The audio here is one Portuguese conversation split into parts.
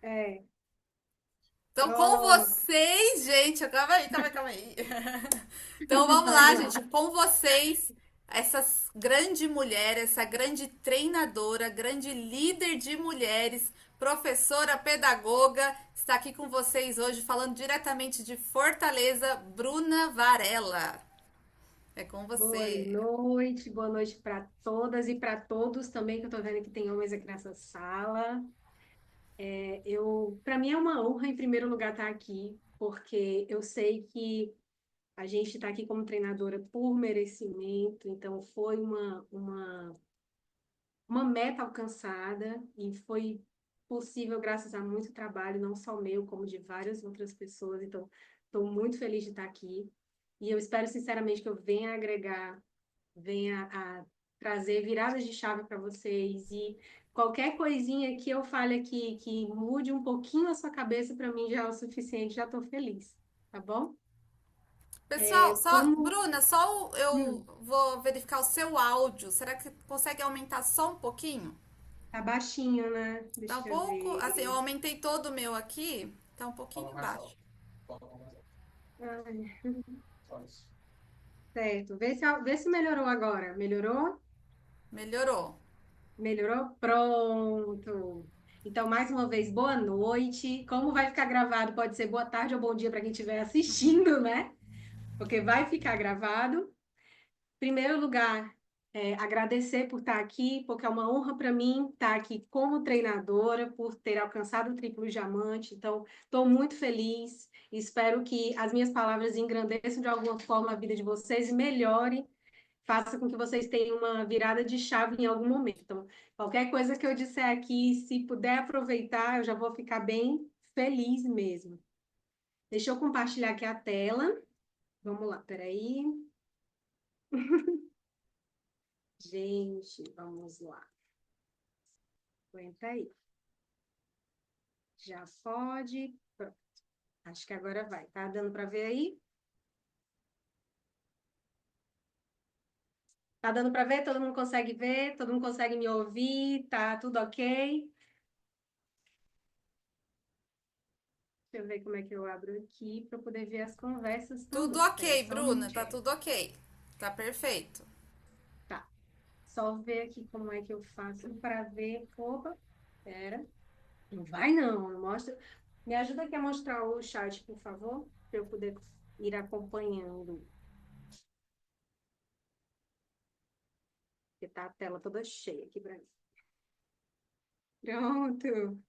É, Então, com pronto. vocês, gente, calma aí. Então, vamos Vai lá, lá. gente, com vocês, essa grande mulher, essa grande treinadora, grande líder de mulheres, professora, pedagoga, está aqui com vocês hoje, falando diretamente de Fortaleza, Bruna Varela. É com você. Boa noite para todas e para todos também, que eu estou vendo que tem homens aqui nessa sala. Para mim é uma honra, em primeiro lugar, estar aqui, porque eu sei que a gente está aqui como treinadora por merecimento, então foi uma meta alcançada e foi possível graças a muito trabalho, não só meu, como de várias outras pessoas. Então, estou muito feliz de estar aqui e eu espero sinceramente que eu venha agregar, venha a trazer viradas de chave para vocês e qualquer coisinha que eu fale aqui que mude um pouquinho a sua cabeça, para mim já é o suficiente, já estou feliz, tá bom? Pessoal, só, Como Bruna, só eu hum, vou verificar o seu áudio. Será que consegue aumentar só um pouquinho? tá baixinho, né? Tá um Deixa eu pouco, assim, eu ver. aumentei todo o meu aqui, tá um pouquinho baixo. Ai, certo. Vê se melhorou agora. Melhorou? Melhorou. Melhorou? Pronto. Então, mais uma vez, boa noite. Como vai ficar gravado, pode ser boa tarde ou bom dia para quem estiver assistindo, né? Porque vai ficar gravado. Primeiro lugar, agradecer por estar aqui, porque é uma honra para mim estar aqui como treinadora, por ter alcançado o triplo diamante. Então, estou muito feliz. Espero que as minhas palavras engrandeçam de alguma forma a vida de vocês e melhore, faça com que vocês tenham uma virada de chave em algum momento. Então, qualquer coisa que eu disser aqui, se puder aproveitar, eu já vou ficar bem feliz mesmo. Deixa eu compartilhar aqui a tela. Vamos lá, peraí. Gente, vamos lá. Aguenta aí. Já pode. Pronto. Acho que agora vai. Tá dando para ver aí? Tá dando para ver? Todo mundo consegue ver? Todo mundo consegue me ouvir? Tá tudo ok? Deixa eu ver como é que eu abro aqui para poder ver as conversas Tudo também. Espera ok, só um Bruna, tá minutinho. tudo ok. Tá perfeito. Tá. Só ver aqui como é que eu faço para ver. Opa, espera. Não vai não, não mostra. Me ajuda aqui a mostrar o chat, por favor, para eu poder ir acompanhando. Porque tá a tela toda cheia aqui para mim. Pronto.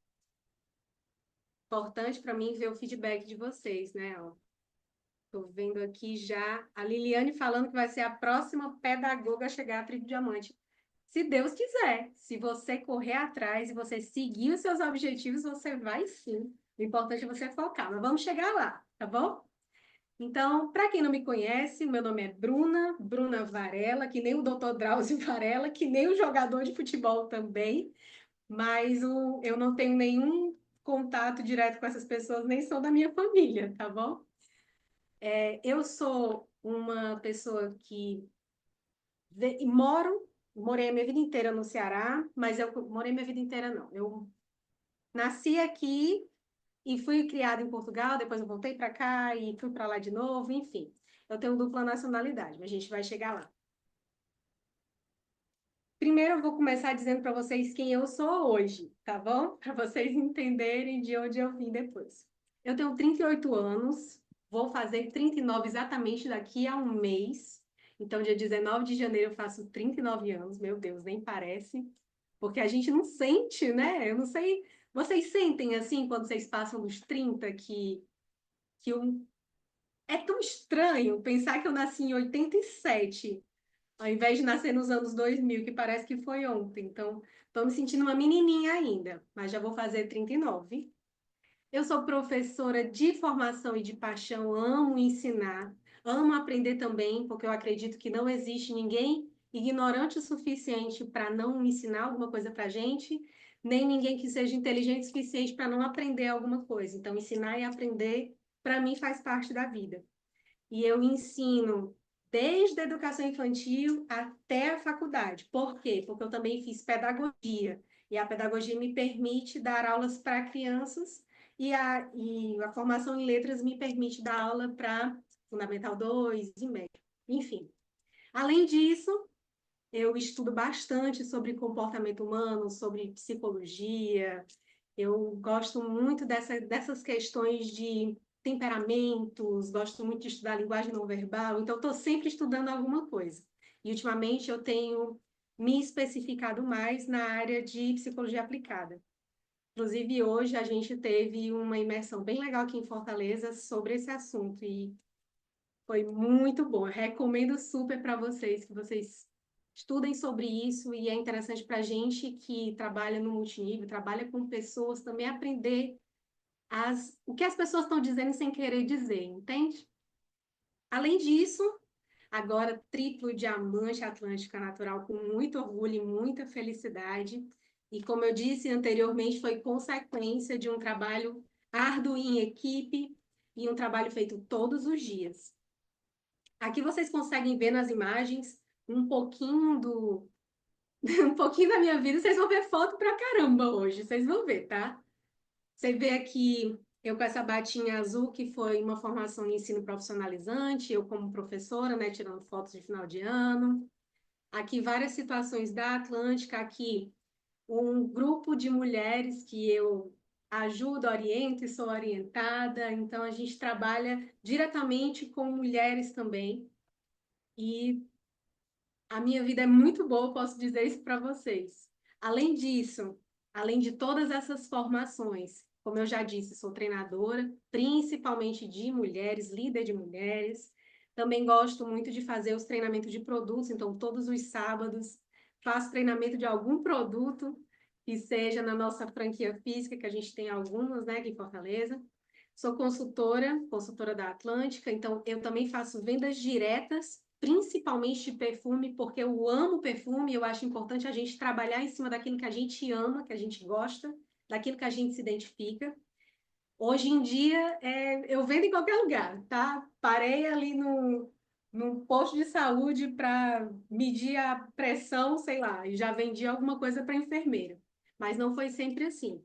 Importante para mim ver o feedback de vocês, né? Ó, tô vendo aqui já a Liliane falando que vai ser a próxima pedagoga a chegar a Trilho Diamante. Se Deus quiser, se você correr atrás e você seguir os seus objetivos, você vai sim. O importante é você focar, mas vamos chegar lá, tá bom? Então, para quem não me conhece, meu nome é Bruna, Bruna Varela, que nem o Dr. Drauzio Varela, que nem o jogador de futebol também, mas eu não tenho nenhum contato direto com essas pessoas, nem são da minha família, tá bom? Eu sou uma pessoa que morei a minha vida inteira no Ceará, mas eu morei minha vida inteira não. Eu nasci aqui e fui criada em Portugal, depois eu voltei para cá e fui para lá de novo, enfim. Eu tenho dupla nacionalidade, mas a gente vai chegar lá. Primeiro eu vou começar dizendo para vocês quem eu sou hoje, tá bom? Para vocês entenderem de onde eu vim depois. Eu tenho 38 anos, vou fazer 39 exatamente daqui a um mês. Então, dia 19 de janeiro eu faço 39 anos, meu Deus, nem parece. Porque a gente não sente, né? Eu não sei. Vocês sentem assim quando vocês passam dos 30 que é tão estranho pensar que eu nasci em 87 ao invés de nascer nos anos 2000 que parece que foi ontem. Então, estou me sentindo uma menininha ainda, mas já vou fazer 39. Eu sou professora de formação e de paixão, amo ensinar, amo aprender também, porque eu acredito que não existe ninguém ignorante o suficiente para não ensinar alguma coisa para a gente, nem ninguém que seja inteligente o suficiente para não aprender alguma coisa. Então, ensinar e aprender, para mim, faz parte da vida. E eu ensino desde a educação infantil até a faculdade. Por quê? Porque eu também fiz pedagogia. E a pedagogia me permite dar aulas para crianças e a formação em letras me permite dar aula para Fundamental 2 e médio. Enfim, além disso, eu estudo bastante sobre comportamento humano, sobre psicologia. Eu gosto muito dessas questões de temperamentos, gosto muito de estudar linguagem não verbal, então estou sempre estudando alguma coisa. E ultimamente eu tenho me especificado mais na área de psicologia aplicada. Inclusive, hoje a gente teve uma imersão bem legal aqui em Fortaleza sobre esse assunto e foi muito bom. Eu recomendo super para vocês que vocês estudem sobre isso e é interessante para a gente que trabalha no multinível, trabalha com pessoas, também aprender o que as pessoas estão dizendo sem querer dizer, entende? Além disso, agora triplo diamante Atlântica Natural com muito orgulho e muita felicidade. E como eu disse anteriormente, foi consequência de um trabalho árduo em equipe e um trabalho feito todos os dias. Aqui vocês conseguem ver nas imagens um pouquinho um pouquinho da minha vida. Vocês vão ver foto pra caramba hoje, vocês vão ver, tá? Você vê aqui eu com essa batinha azul, que foi uma formação em ensino profissionalizante, eu como professora, né, tirando fotos de final de ano. Aqui várias situações da Atlântica, aqui um grupo de mulheres que eu ajudo, oriento e sou orientada. Então a gente trabalha diretamente com mulheres também. E a minha vida é muito boa, posso dizer isso para vocês. Além disso, além de todas essas formações, como eu já disse, sou treinadora, principalmente de mulheres, líder de mulheres. Também gosto muito de fazer os treinamentos de produtos, então todos os sábados faço treinamento de algum produto que seja na nossa franquia física, que a gente tem algumas, né, aqui em Fortaleza. Sou consultora da Atlântica, então eu também faço vendas diretas, principalmente de perfume, porque eu amo perfume, eu acho importante a gente trabalhar em cima daquilo que a gente ama, que a gente gosta, daquilo que a gente se identifica. Hoje em dia, eu vendo em qualquer lugar, tá? Parei ali no posto de saúde para medir a pressão, sei lá, e já vendi alguma coisa para enfermeira. Mas não foi sempre assim.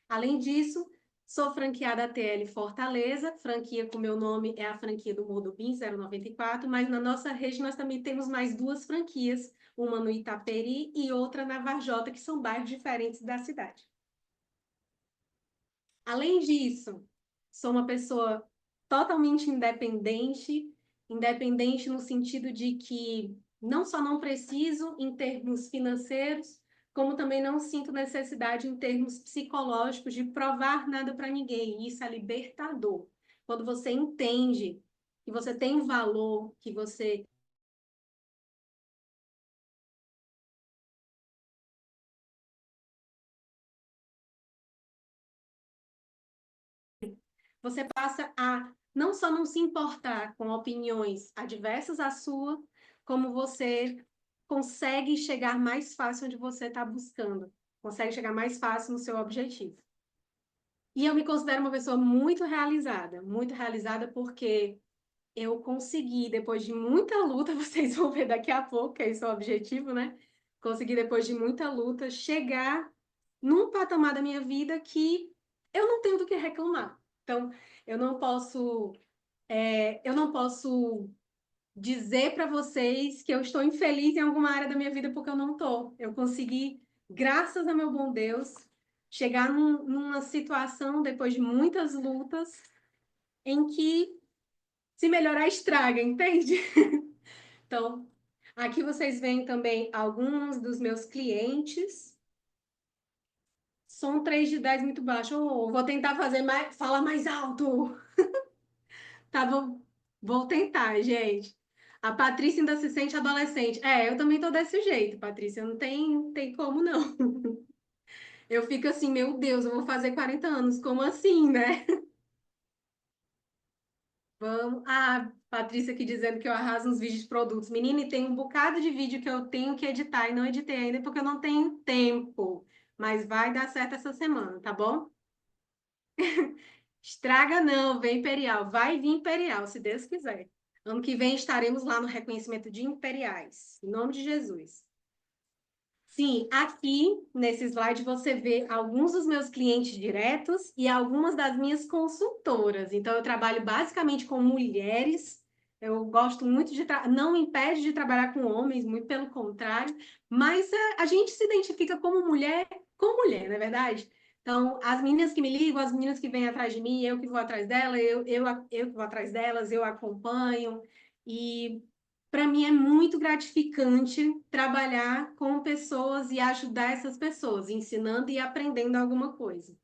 Além disso, sou franqueada TL Fortaleza, franquia com meu nome é a franquia do Modubim 094, mas na nossa rede nós também temos mais duas franquias, uma no Itaperi e outra na Varjota, que são bairros diferentes da cidade. Além disso, sou uma pessoa totalmente independente, independente no sentido de que não só não preciso em termos financeiros, como também não sinto necessidade em termos psicológicos de provar nada para ninguém. E isso é libertador. Quando você entende que você tem um valor, que você passa a não só não se importar com opiniões adversas à sua, como você consegue chegar mais fácil onde você está buscando, consegue chegar mais fácil no seu objetivo. E eu me considero uma pessoa muito realizada porque eu consegui, depois de muita luta, vocês vão ver daqui a pouco, que esse é o objetivo, né? Consegui, depois de muita luta, chegar num patamar da minha vida que eu não tenho do que reclamar. Então, eu não posso, eu não posso dizer para vocês que eu estou infeliz em alguma área da minha vida porque eu não estou. Eu consegui, graças a meu bom Deus, chegar numa situação, depois de muitas lutas, em que se melhorar estraga, entende? Então, aqui vocês veem também alguns dos meus clientes. Som 3 de 10 muito baixo. Oh, vou tentar fazer mais, falar mais alto. Tá, vou tentar, gente. A Patrícia ainda se sente adolescente. Eu também tô desse jeito, Patrícia. Não tem como, não. Eu fico assim, meu Deus, eu vou fazer 40 anos. Como assim, né? Vamos. Ah, Patrícia aqui dizendo que eu arraso nos vídeos de produtos. Menina, e tem um bocado de vídeo que eu tenho que editar e não editei ainda porque eu não tenho tempo. Mas vai dar certo essa semana, tá bom? Estraga não, vem Imperial. Vai vir Imperial, se Deus quiser. Ano que vem estaremos lá no reconhecimento de Imperiais. Em nome de Jesus. Sim, aqui nesse slide você vê alguns dos meus clientes diretos e algumas das minhas consultoras. Então, eu trabalho basicamente com mulheres. Eu gosto muito não me impede de trabalhar com homens, muito pelo contrário, mas a gente se identifica como mulher com mulher, não é verdade? Então, as meninas que me ligam, as meninas que vêm atrás de mim, eu que vou atrás dela, eu que vou atrás delas, eu acompanho. E para mim é muito gratificante trabalhar com pessoas e ajudar essas pessoas, ensinando e aprendendo alguma coisa.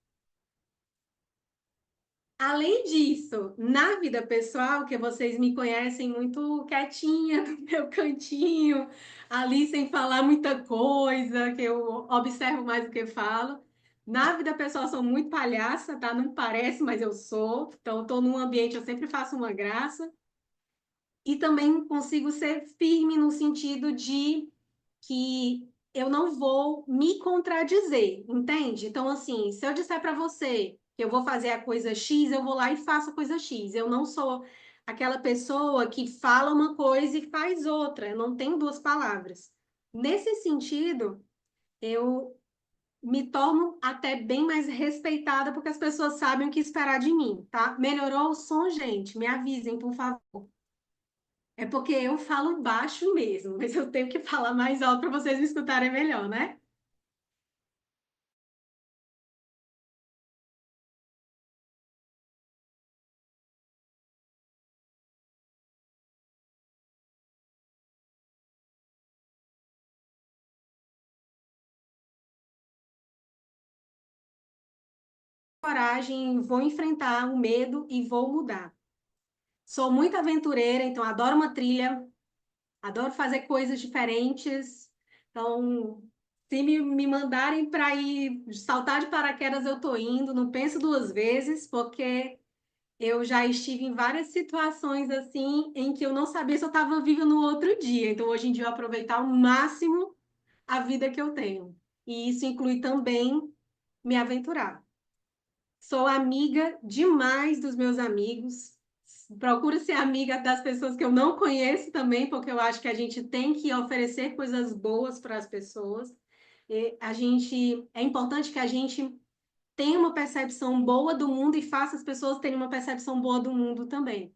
Além disso, na vida pessoal, que vocês me conhecem muito quietinha no meu cantinho, ali sem falar muita coisa, que eu observo mais do que falo. Na vida pessoal, sou muito palhaça, tá? Não parece, mas eu sou. Então, estou num ambiente, eu sempre faço uma graça. E também consigo ser firme no sentido de que eu não vou me contradizer, entende? Então, assim, se eu disser para você que eu vou fazer a coisa X, eu vou lá e faço a coisa X. Eu não sou aquela pessoa que fala uma coisa e faz outra. Eu não tenho duas palavras. Nesse sentido, eu me torno até bem mais respeitada porque as pessoas sabem o que esperar de mim, tá? Melhorou o som, gente? Me avisem, por favor. É porque eu falo baixo mesmo, mas eu tenho que falar mais alto para vocês me escutarem melhor, né? Coragem, vou enfrentar o medo e vou mudar. Sou muito aventureira, então adoro uma trilha, adoro fazer coisas diferentes. Então, se me mandarem para ir saltar de paraquedas, eu tô indo, não penso duas vezes, porque eu já estive em várias situações assim em que eu não sabia se eu estava viva no outro dia. Então, hoje em dia, eu aproveitar ao máximo a vida que eu tenho. E isso inclui também me aventurar. Sou amiga demais dos meus amigos. Procuro ser amiga das pessoas que eu não conheço também, porque eu acho que a gente tem que oferecer coisas boas para as pessoas. É importante que a gente tenha uma percepção boa do mundo e faça as pessoas terem uma percepção boa do mundo também.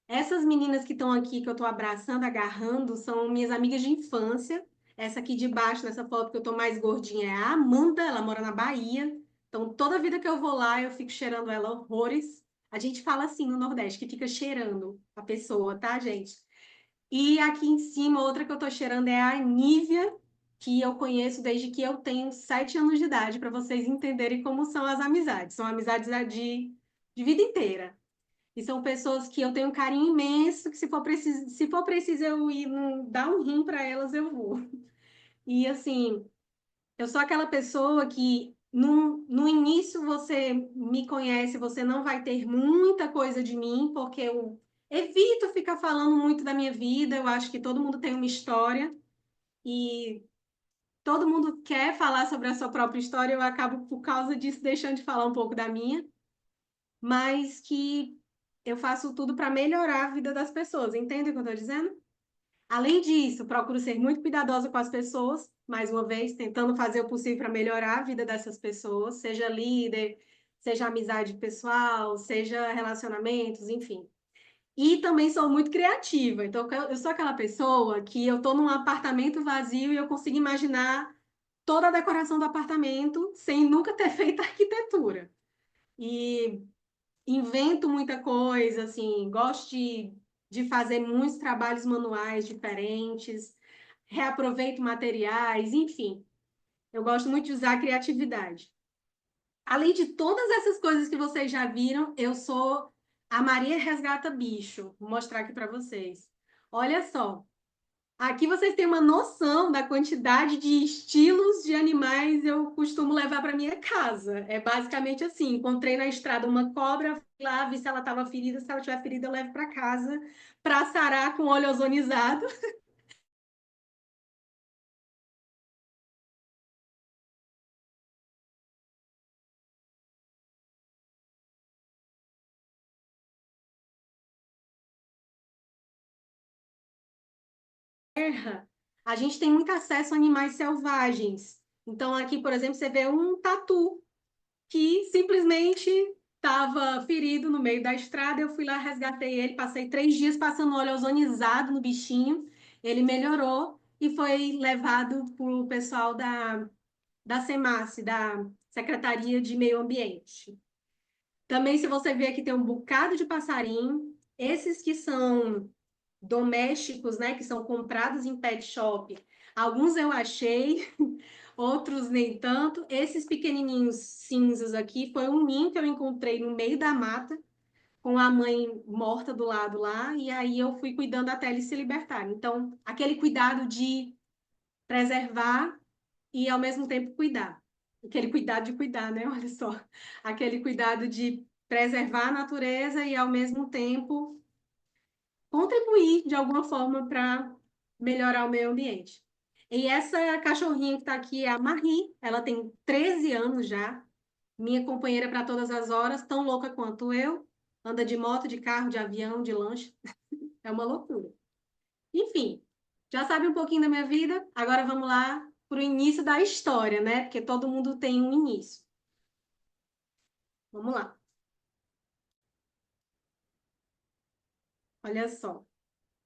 Essas meninas que estão aqui, que eu estou abraçando, agarrando, são minhas amigas de infância. Essa aqui de baixo, nessa foto que eu estou mais gordinha, é a Amanda, ela mora na Bahia. Então, toda vida que eu vou lá, eu fico cheirando ela horrores. A gente fala assim no Nordeste, que fica cheirando a pessoa, tá, gente? E aqui em cima, outra que eu estou cheirando é a Nívia, que eu conheço desde que eu tenho 7 anos de idade, para vocês entenderem como são as amizades. São amizades de vida inteira. E são pessoas que eu tenho um carinho imenso, que se for preciso eu ir dar um rim para elas, eu vou. E assim, eu sou aquela pessoa que no início você me conhece, você não vai ter muita coisa de mim, porque eu evito ficar falando muito da minha vida. Eu acho que todo mundo tem uma história e todo mundo quer falar sobre a sua própria história. Eu acabo, por causa disso, deixando de falar um pouco da minha, mas que eu faço tudo para melhorar a vida das pessoas, entende o que eu estou dizendo? Além disso, procuro ser muito cuidadosa com as pessoas, mais uma vez, tentando fazer o possível para melhorar a vida dessas pessoas, seja líder, seja amizade pessoal, seja relacionamentos, enfim. E também sou muito criativa, então eu sou aquela pessoa que eu estou num apartamento vazio e eu consigo imaginar toda a decoração do apartamento sem nunca ter feito arquitetura. E invento muita coisa, assim, gosto de fazer muitos trabalhos manuais diferentes, reaproveito materiais, enfim, eu gosto muito de usar a criatividade. Além de todas essas coisas que vocês já viram, eu sou a Maria Resgata Bicho. Vou mostrar aqui para vocês. Olha só. Aqui vocês têm uma noção da quantidade de estilos de animais eu costumo levar para minha casa. É basicamente assim: encontrei na estrada uma cobra, fui lá, vi se ela estava ferida. Se ela estiver ferida, eu levo para casa para sarar com óleo ozonizado. a gente tem muito acesso a animais selvagens. Então, aqui, por exemplo, você vê um tatu que simplesmente estava ferido no meio da estrada. Eu fui lá, resgatei ele, passei 3 dias passando óleo ozonizado no bichinho. Ele melhorou e foi levado para o pessoal da SEMASSE, da Secretaria de Meio Ambiente. Também, se você ver aqui, tem um bocado de passarinho. Esses que são domésticos, né, que são comprados em pet shop. Alguns eu achei, outros nem tanto. Esses pequenininhos cinzas aqui foi um ninho que eu encontrei no meio da mata, com a mãe morta do lado lá, e aí eu fui cuidando até eles se libertarem. Então, aquele cuidado de preservar e ao mesmo tempo cuidar. Aquele cuidado de cuidar, né? Olha só. Aquele cuidado de preservar a natureza e ao mesmo tempo contribuir de alguma forma para melhorar o meio ambiente. E essa cachorrinha que está aqui é a Marie, ela tem 13 anos já, minha companheira para todas as horas, tão louca quanto eu, anda de moto, de carro, de avião, de lancha, é uma loucura. Enfim, já sabe um pouquinho da minha vida, agora vamos lá para o início da história, né? Porque todo mundo tem um início. Vamos lá, olha só.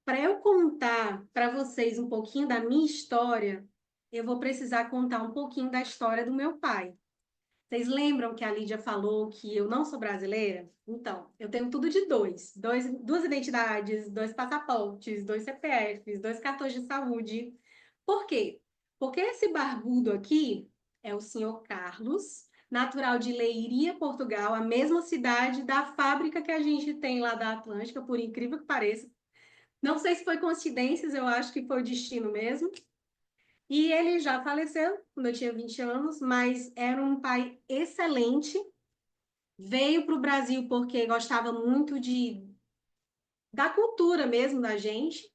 Para eu contar para vocês um pouquinho da minha história, eu vou precisar contar um pouquinho da história do meu pai. Vocês lembram que a Lídia falou que eu não sou brasileira? Então, eu tenho tudo de duas identidades, 2 passaportes, 2 CPFs, 2 cartões de saúde. Por quê? Porque esse barbudo aqui é o senhor Carlos, natural de Leiria, Portugal, a mesma cidade da fábrica que a gente tem lá da Atlântica, por incrível que pareça. Não sei se foi coincidências, eu acho que foi o destino mesmo. E ele já faleceu quando eu tinha 20 anos, mas era um pai excelente. Veio para o Brasil porque gostava muito da cultura mesmo da gente.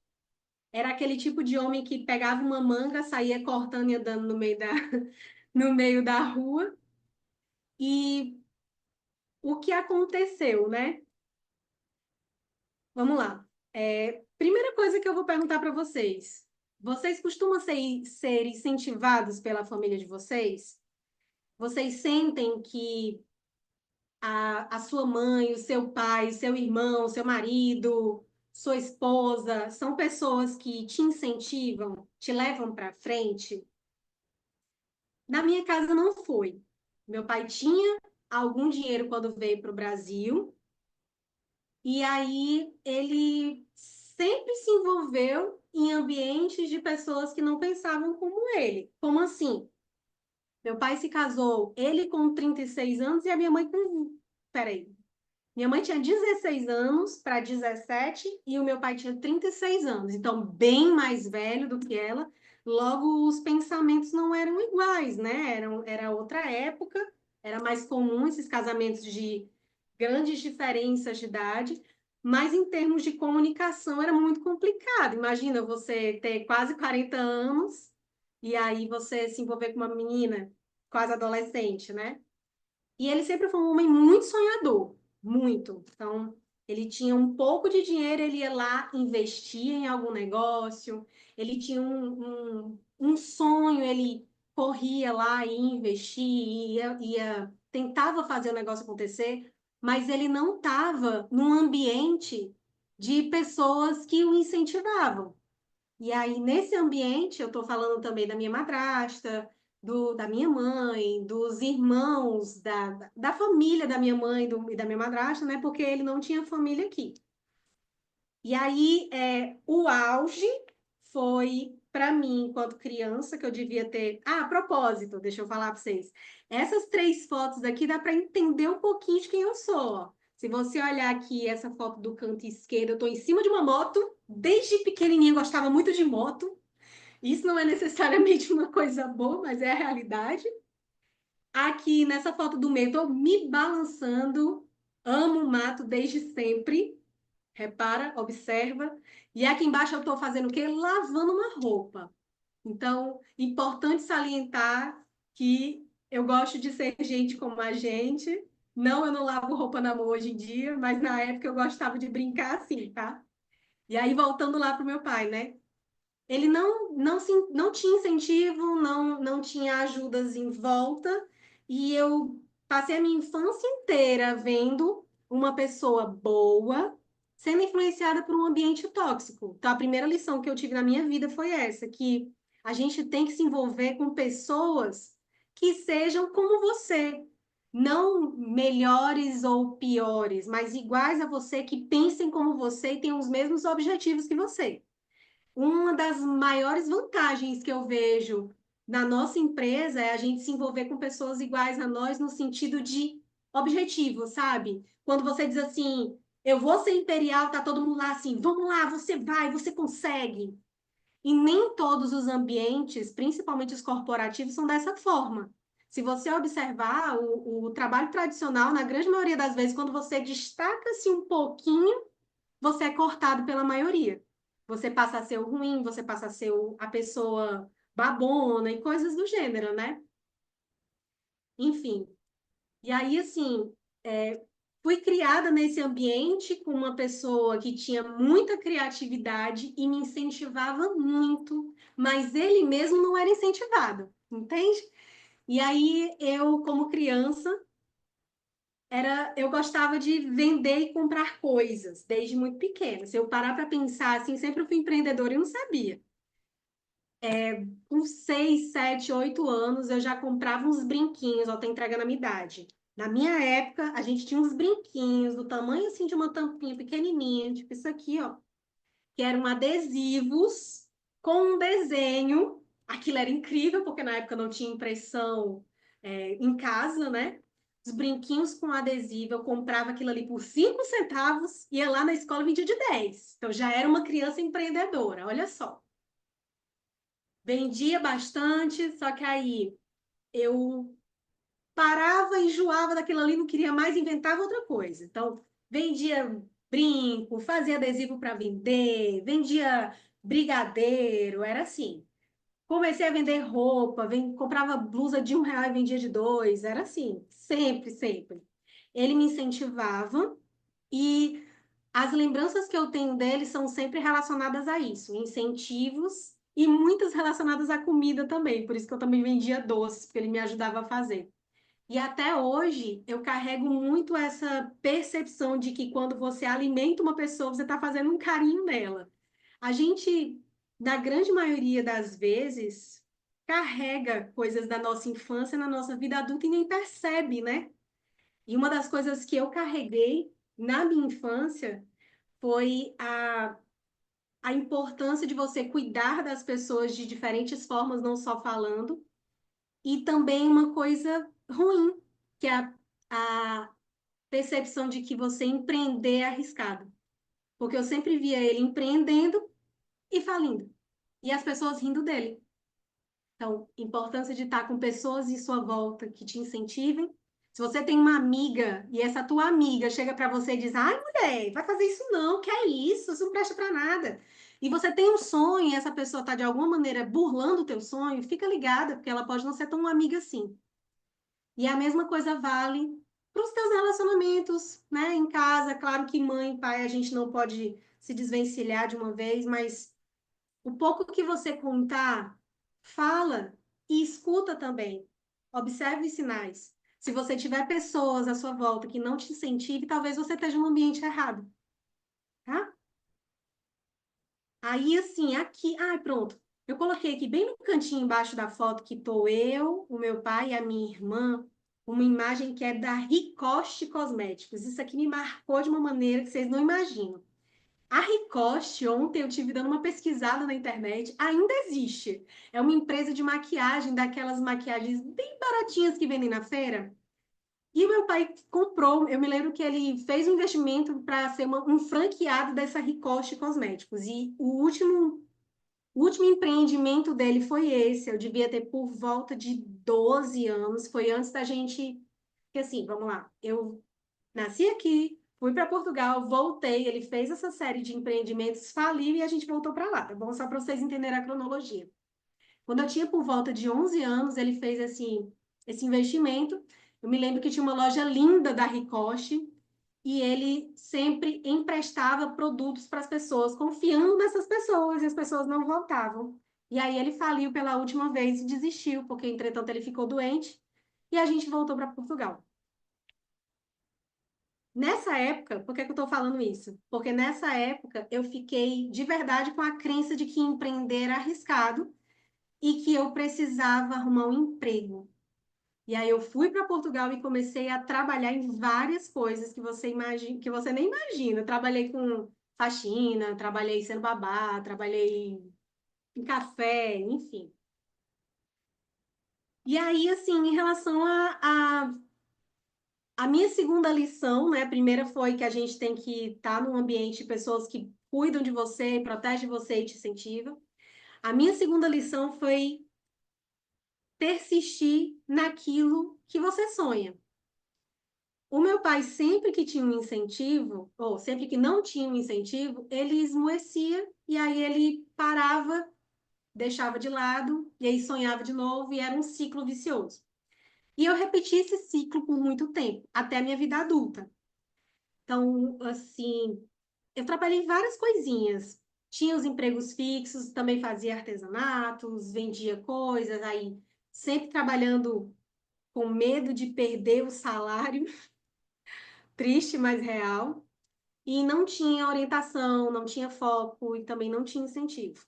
Era aquele tipo de homem que pegava uma manga, saía cortando e andando no meio no meio da rua. E o que aconteceu, né? Vamos lá. Primeira coisa que eu vou perguntar para vocês. Vocês costumam ser incentivados pela família de vocês? Vocês sentem que a sua mãe, o seu pai, seu irmão, seu marido, sua esposa, são pessoas que te incentivam, te levam para frente? Na minha casa não foi. Meu pai tinha algum dinheiro quando veio para o Brasil, e aí ele sempre se envolveu em ambientes de pessoas que não pensavam como ele. Como assim? Meu pai se casou, ele com 36 anos e a minha mãe com. Peraí. Minha mãe tinha 16 anos para 17 e o meu pai tinha 36 anos, então bem mais velho do que ela. Logo, os pensamentos não eram iguais, né? Era outra época, era mais comum esses casamentos de grandes diferenças de idade, mas em termos de comunicação era muito complicado. Imagina você ter quase 40 anos e aí você se envolver com uma menina quase adolescente, né? E ele sempre foi um homem muito sonhador, muito. Então, ele tinha um pouco de dinheiro, ele ia lá, investia em algum negócio, ele tinha um sonho, ele corria lá e investia, tentava fazer o negócio acontecer, mas ele não estava num ambiente de pessoas que o incentivavam. E aí, nesse ambiente, eu estou falando também da minha madrasta, da minha mãe, dos irmãos, da família da minha mãe e da minha madrasta, né? Porque ele não tinha família aqui. E aí, o auge foi para mim, enquanto criança, que eu devia ter. Ah, a propósito, deixa eu falar para vocês. Essas 3 fotos aqui dá para entender um pouquinho de quem eu sou. Ó. Se você olhar aqui essa foto do canto esquerdo, eu estou em cima de uma moto. Desde pequenininha eu gostava muito de moto. Isso não é necessariamente uma coisa boa, mas é a realidade. Aqui nessa foto do meio, estou me balançando. Amo o mato desde sempre. Repara, observa. E aqui embaixo eu estou fazendo o quê? Lavando uma roupa. Então, importante salientar que eu gosto de ser gente como a gente. Não, eu não lavo roupa na mão hoje em dia, mas na época eu gostava de brincar assim, tá? E aí, voltando lá pro meu pai, né? ele não tinha incentivo, não tinha ajudas em volta, e eu passei a minha infância inteira vendo uma pessoa boa sendo influenciada por um ambiente tóxico. Então, a primeira lição que eu tive na minha vida foi essa, que a gente tem que se envolver com pessoas que sejam como você, não melhores ou piores, mas iguais a você, que pensem como você e tenham os mesmos objetivos que você. Uma das maiores vantagens que eu vejo na nossa empresa é a gente se envolver com pessoas iguais a nós no sentido de objetivo, sabe? Quando você diz assim, eu vou ser imperial, tá todo mundo lá assim, vamos lá, você vai, você consegue. E nem todos os ambientes, principalmente os corporativos, são dessa forma. Se você observar o trabalho tradicional, na grande maioria das vezes, quando você destaca-se um pouquinho, você é cortado pela maioria. Você passa a ser o ruim, você passa a ser a pessoa babona e coisas do gênero, né? Enfim. E aí, assim, fui criada nesse ambiente com uma pessoa que tinha muita criatividade e me incentivava muito, mas ele mesmo não era incentivado, entende? E aí, eu, como criança, eu gostava de vender e comprar coisas desde muito pequena. Se eu parar para pensar assim, sempre fui empreendedora e não sabia. Com 6, 7, 8 anos, eu já comprava uns brinquinhos, ó, tô entregando a minha idade. Na minha época, a gente tinha uns brinquinhos do tamanho assim de uma tampinha pequenininha, tipo isso aqui, ó, que eram adesivos com um desenho. Aquilo era incrível, porque na época não tinha impressão, em casa, né? Os brinquinhos com adesivo, eu comprava aquilo ali por 5 centavos, ia lá na escola e vendia de 10. Então já era uma criança empreendedora, olha só. Vendia bastante, só que aí eu parava, enjoava daquilo ali, não queria mais, inventava outra coisa. Então, vendia brinco, fazia adesivo para vender, vendia brigadeiro, era assim. Comecei a vender roupa, comprava blusa de R$ 1 e vendia de dois, era assim, sempre, sempre. Ele me incentivava e as lembranças que eu tenho dele são sempre relacionadas a isso, incentivos e muitas relacionadas à comida também, por isso que eu também vendia doces, porque ele me ajudava a fazer. E até hoje eu carrego muito essa percepção de que quando você alimenta uma pessoa, você está fazendo um carinho nela. A gente, na grande maioria das vezes, carrega coisas da nossa infância na nossa vida adulta e nem percebe, né? E uma das coisas que eu carreguei na minha infância foi a importância de você cuidar das pessoas de diferentes formas, não só falando, e também uma coisa ruim, que é a percepção de que você empreender é arriscado. Porque eu sempre via ele empreendendo e falindo, e as pessoas rindo dele. Então, importância de estar com pessoas em sua volta que te incentivem. Se você tem uma amiga e essa tua amiga chega para você e diz: "Ai, mulher, vai fazer isso não, que é isso não presta para nada". E você tem um sonho e essa pessoa está de alguma maneira burlando o teu sonho, fica ligada, porque ela pode não ser tão amiga assim. E a mesma coisa vale para os teus relacionamentos, né? Em casa, claro que mãe e pai a gente não pode se desvencilhar de uma vez, mas o pouco que você contar, fala e escuta também. Observe os sinais. Se você tiver pessoas à sua volta que não te incentive, talvez você esteja no ambiente errado, tá? Aí, assim, aqui... Ai, pronto. Eu coloquei aqui bem no cantinho embaixo da foto que estou eu, o meu pai e a minha irmã, uma imagem que é da Ricoste Cosméticos. Isso aqui me marcou de uma maneira que vocês não imaginam. A Ricoste, ontem eu tive dando uma pesquisada na internet, ainda existe. É uma empresa de maquiagem, daquelas maquiagens bem baratinhas que vendem na feira. E o meu pai comprou, eu me lembro que ele fez um investimento para ser um franqueado dessa Ricoste Cosméticos. E o último empreendimento dele foi esse. Eu devia ter por volta de 12 anos. Foi antes da gente. Porque assim, vamos lá. Eu nasci aqui, fui para Portugal, voltei. Ele fez essa série de empreendimentos, faliu e a gente voltou para lá, tá bom? Só para vocês entenderem a cronologia. Quando eu tinha por volta de 11 anos, ele fez esse investimento. Eu me lembro que tinha uma loja linda da Ricoche e ele sempre emprestava produtos para as pessoas, confiando nessas pessoas, e as pessoas não voltavam. E aí ele faliu pela última vez e desistiu, porque entretanto ele ficou doente e a gente voltou para Portugal. Nessa época, por que que eu estou falando isso? Porque nessa época eu fiquei de verdade com a crença de que empreender era arriscado e que eu precisava arrumar um emprego. E aí eu fui para Portugal e comecei a trabalhar em várias coisas que você imagina, que você nem imagina. Eu trabalhei com faxina, trabalhei sendo babá, trabalhei em café, enfim. E aí, assim, em relação a minha segunda lição, né? A primeira foi que a gente tem que estar num ambiente de pessoas que cuidam de você, protegem você e te incentivam. A minha segunda lição foi persistir naquilo que você sonha. O meu pai, sempre que tinha um incentivo, ou sempre que não tinha um incentivo, ele esmoecia e aí ele parava, deixava de lado, e aí sonhava de novo, e era um ciclo vicioso. E eu repeti esse ciclo por muito tempo, até a minha vida adulta. Então, assim, eu trabalhei em várias coisinhas. Tinha os empregos fixos, também fazia artesanatos, vendia coisas, aí sempre trabalhando com medo de perder o salário, triste, mas real. E não tinha orientação, não tinha foco e também não tinha incentivo.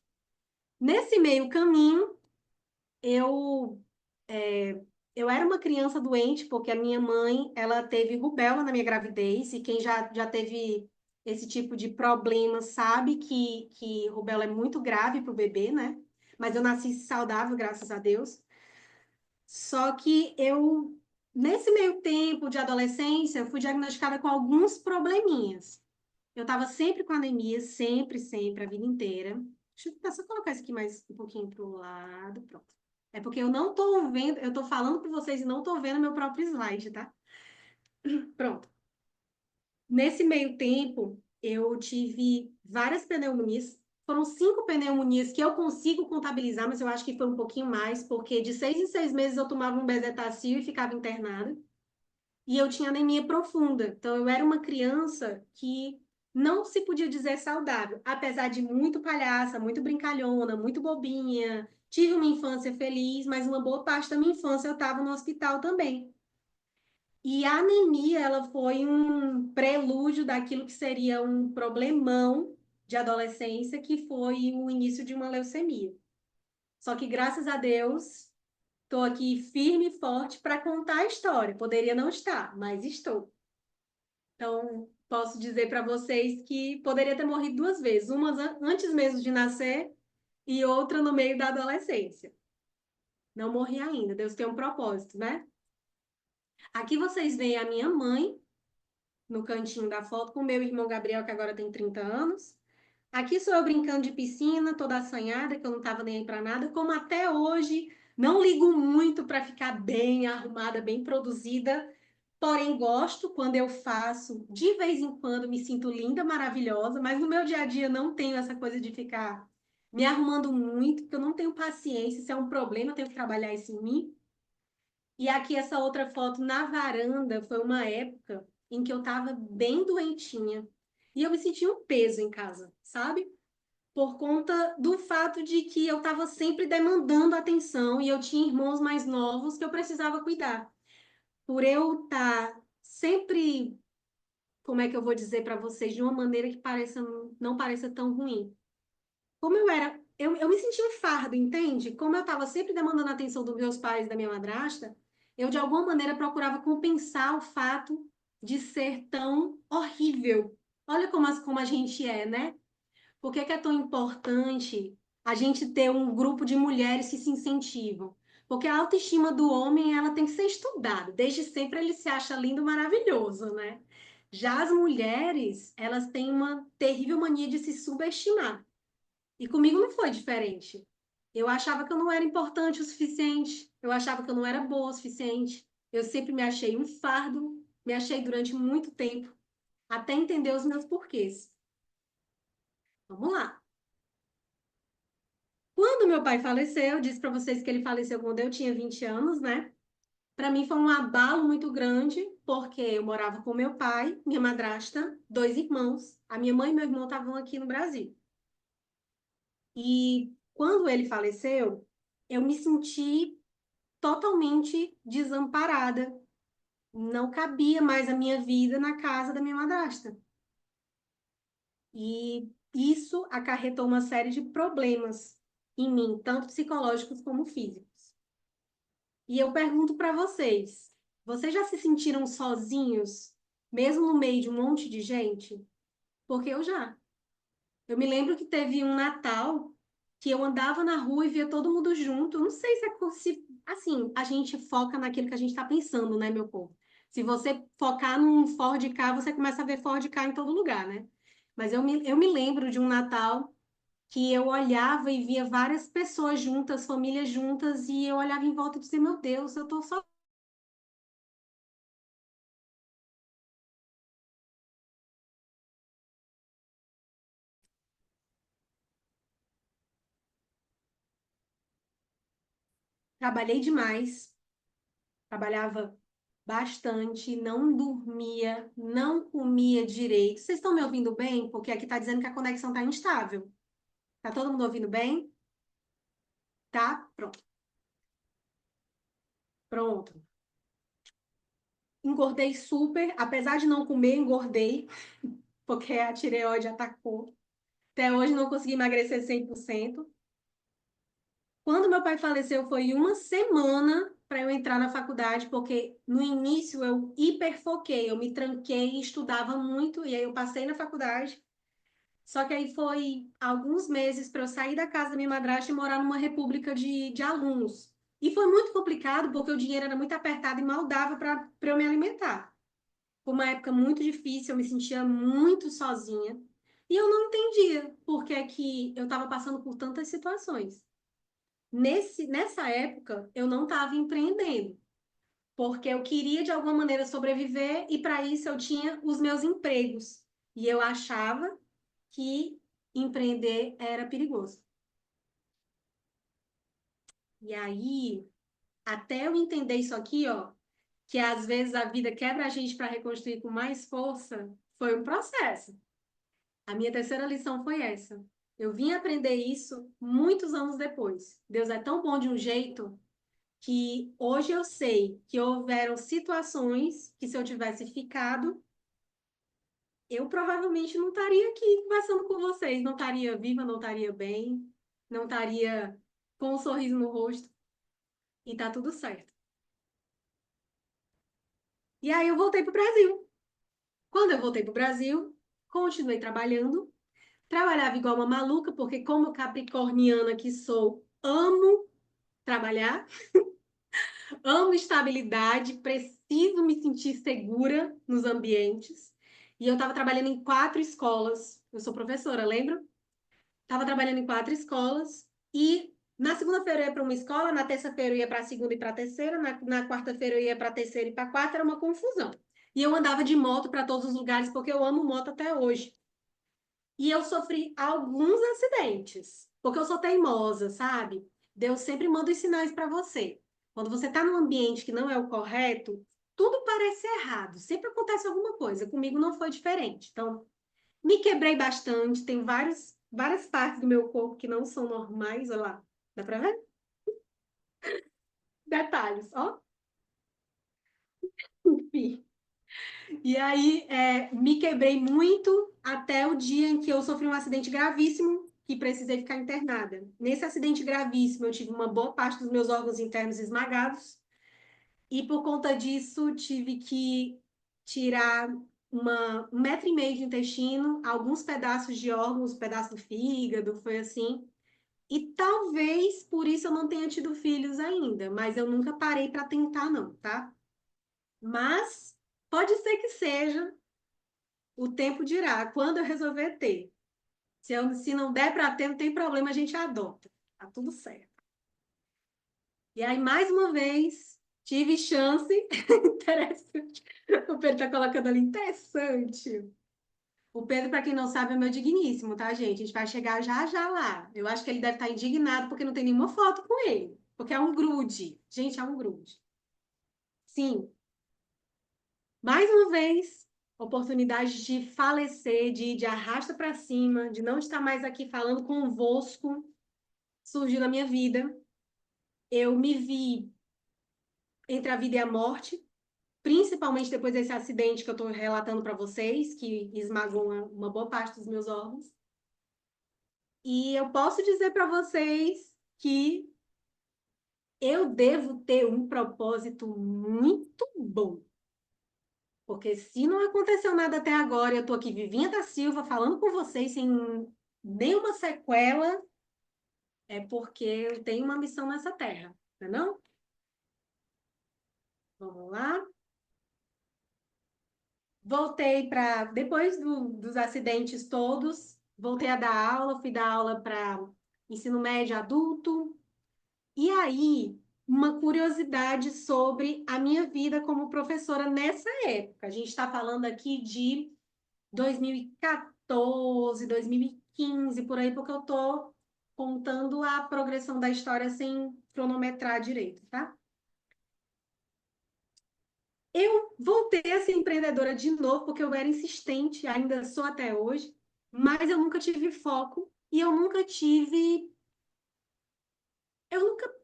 Nesse meio caminho, eu eu era uma criança doente porque a minha mãe, ela teve rubéola na minha gravidez e quem já teve esse tipo de problema sabe que rubéola é muito grave para o bebê, né? Mas eu nasci saudável, graças a Deus. Só que eu, nesse meio tempo de adolescência, eu fui diagnosticada com alguns probleminhas. Eu estava sempre com anemia, sempre, sempre, a vida inteira. Deixa eu só colocar isso aqui mais um pouquinho para o lado, pronto. É porque eu não estou vendo, eu estou falando para vocês e não estou vendo meu próprio slide, tá? Pronto. Nesse meio tempo, eu tive várias pneumonias. Foram 5 pneumonias que eu consigo contabilizar, mas eu acho que foi um pouquinho mais, porque de 6 em 6 meses eu tomava um bezetacil e ficava internada. E eu tinha anemia profunda. Então, eu era uma criança que não se podia dizer saudável, apesar de muito palhaça, muito brincalhona, muito bobinha. Tive uma infância feliz, mas uma boa parte da minha infância eu estava no hospital também. E a anemia, ela foi um prelúdio daquilo que seria um problemão de adolescência, que foi o início de uma leucemia. Só que, graças a Deus, estou aqui firme e forte para contar a história. Poderia não estar, mas estou. Então, posso dizer para vocês que poderia ter morrido 2 vezes, uma antes mesmo de nascer e outra no meio da adolescência. Não morri ainda, Deus tem um propósito, né? Aqui vocês veem a minha mãe no cantinho da foto com o meu irmão Gabriel, que agora tem 30 anos. Aqui sou eu brincando de piscina, toda assanhada, que eu não estava nem aí para nada, como até hoje não ligo muito para ficar bem arrumada, bem produzida. Porém, gosto quando eu faço, de vez em quando me sinto linda, maravilhosa, mas no meu dia a dia não tenho essa coisa de ficar me arrumando muito, porque eu não tenho paciência, isso é um problema, eu tenho que trabalhar isso em mim. E aqui essa outra foto na varanda foi uma época em que eu estava bem doentinha e eu me sentia um peso em casa, sabe? Por conta do fato de que eu estava sempre demandando atenção e eu tinha irmãos mais novos que eu precisava cuidar. Por eu estar sempre, como é que eu vou dizer para vocês, de uma maneira que pareça, não pareça tão ruim. Como eu era, eu me sentia um fardo, entende? Como eu estava sempre demandando a atenção dos meus pais e da minha madrasta, eu de alguma maneira procurava compensar o fato de ser tão horrível. Olha como a gente é, né? Por que que é tão importante a gente ter um grupo de mulheres que se incentivam? Porque a autoestima do homem, ela tem que ser estudada. Desde sempre ele se acha lindo, maravilhoso, né? Já as mulheres, elas têm uma terrível mania de se subestimar. E comigo não foi diferente. Eu achava que eu não era importante o suficiente. Eu achava que eu não era boa o suficiente. Eu sempre me achei um fardo, me achei durante muito tempo, até entender os meus porquês. Vamos lá. Quando meu pai faleceu, eu disse para vocês que ele faleceu quando eu tinha 20 anos, né? Para mim foi um abalo muito grande, porque eu morava com meu pai, minha madrasta, dois irmãos. A minha mãe e meu irmão estavam aqui no Brasil. E quando ele faleceu, eu me senti totalmente desamparada. Não cabia mais a minha vida na casa da minha madrasta. E isso acarretou uma série de problemas em mim, tanto psicológicos como físicos. E eu pergunto para vocês já se sentiram sozinhos, mesmo no meio de um monte de gente? Porque eu já. Eu me lembro que teve um Natal que eu andava na rua e via todo mundo junto. Eu não sei se assim, a gente foca naquilo que a gente está pensando, né, meu povo? Se você focar num Ford Ka, você começa a ver Ford Ka em todo lugar, né? Mas eu me lembro de um Natal que eu olhava e via várias pessoas juntas, famílias juntas, e eu olhava em volta e dizia, meu Deus, eu tô só. Trabalhei demais, trabalhava bastante, não dormia, não comia direito. Vocês estão me ouvindo bem? Porque aqui está dizendo que a conexão está instável. Tá todo mundo ouvindo bem? Tá? Pronto. Pronto. Engordei super, apesar de não comer, engordei, porque a tireoide atacou. Até hoje não consegui emagrecer 100%. Quando meu pai faleceu, foi uma semana para eu entrar na faculdade, porque no início eu hiperfoquei, eu me tranquei, estudava muito, e aí eu passei na faculdade. Só que aí foi alguns meses para eu sair da casa da minha madrasta e morar numa república de alunos. E foi muito complicado, porque o dinheiro era muito apertado e mal dava para eu me alimentar. Foi uma época muito difícil, eu me sentia muito sozinha. E eu não entendia por que é que eu estava passando por tantas situações. Nessa época, eu não estava empreendendo, porque eu queria de alguma maneira sobreviver e para isso eu tinha os meus empregos. E eu achava que empreender era perigoso. E aí, até eu entender isso aqui, ó, que às vezes a vida quebra a gente para reconstruir com mais força, foi um processo. A minha terceira lição foi essa. Eu vim aprender isso muitos anos depois. Deus é tão bom de um jeito que hoje eu sei que houveram situações que se eu tivesse ficado, eu provavelmente não estaria aqui conversando com vocês, não estaria viva, não estaria bem, não estaria com um sorriso no rosto e tá tudo certo. E aí eu voltei para o Brasil. Quando eu voltei para o Brasil, continuei trabalhando, trabalhava igual uma maluca, porque como capricorniana que sou, amo trabalhar, amo estabilidade, preciso me sentir segura nos ambientes. E eu estava trabalhando em 4 escolas. Eu sou professora, lembra? Estava trabalhando em 4 escolas e na segunda-feira eu ia para uma escola, na terça-feira eu ia para a segunda e para a terceira, na quarta-feira eu ia para a terceira e para a quarta, era uma confusão. E eu andava de moto para todos os lugares porque eu amo moto até hoje. E eu sofri alguns acidentes, porque eu sou teimosa, sabe? Deus sempre manda os sinais para você. Quando você está num ambiente que não é o correto, tudo parece errado, sempre acontece alguma coisa. Comigo não foi diferente. Então, me quebrei bastante, tem várias partes do meu corpo que não são normais, olha lá. Dá pra ver? Detalhes, ó. Enfim. E aí, me quebrei muito até o dia em que eu sofri um acidente gravíssimo que precisei ficar internada. Nesse acidente gravíssimo, eu tive uma boa parte dos meus órgãos internos esmagados e por conta disso tive que tirar 1,5 metro de intestino, alguns pedaços de órgãos, pedaço do fígado, foi assim. E talvez por isso eu não tenha tido filhos ainda, mas eu nunca parei para tentar, não, tá? Mas pode ser que seja, o tempo dirá, quando eu resolver ter. Se não der para ter, não tem problema, a gente adota. Tá tudo certo. E aí, mais uma vez, tive chance. Interessante. O Pedro tá colocando ali, interessante. O Pedro, para quem não sabe, é meu digníssimo, tá, gente? A gente vai chegar já já lá. Eu acho que ele deve estar indignado porque não tem nenhuma foto com ele. Porque é um grude. Gente, é um grude. Sim, mais uma vez, oportunidade de falecer, de ir de arrasta para cima, de não estar mais aqui falando convosco, surgiu na minha vida. Eu me vi entre a vida e a morte, principalmente depois desse acidente que eu estou relatando para vocês, que esmagou uma boa parte dos meus órgãos. E eu posso dizer para vocês que eu devo ter um propósito muito bom. Porque se não aconteceu nada até agora, eu estou aqui, Vivinha da Silva, falando com vocês sem nenhuma sequela, é porque eu tenho uma missão nessa terra, não é não? Vamos lá. Voltei para, depois dos acidentes todos, voltei a dar aula, fui dar aula para ensino médio adulto. E aí, uma curiosidade sobre a minha vida como professora nessa época. A gente está falando aqui de 2014, 2015, por aí, porque eu estou contando a progressão da história sem cronometrar direito, tá? Eu voltei a ser empreendedora de novo, porque eu era insistente, ainda sou até hoje, mas eu nunca tive foco e eu nunca tive. Eu nunca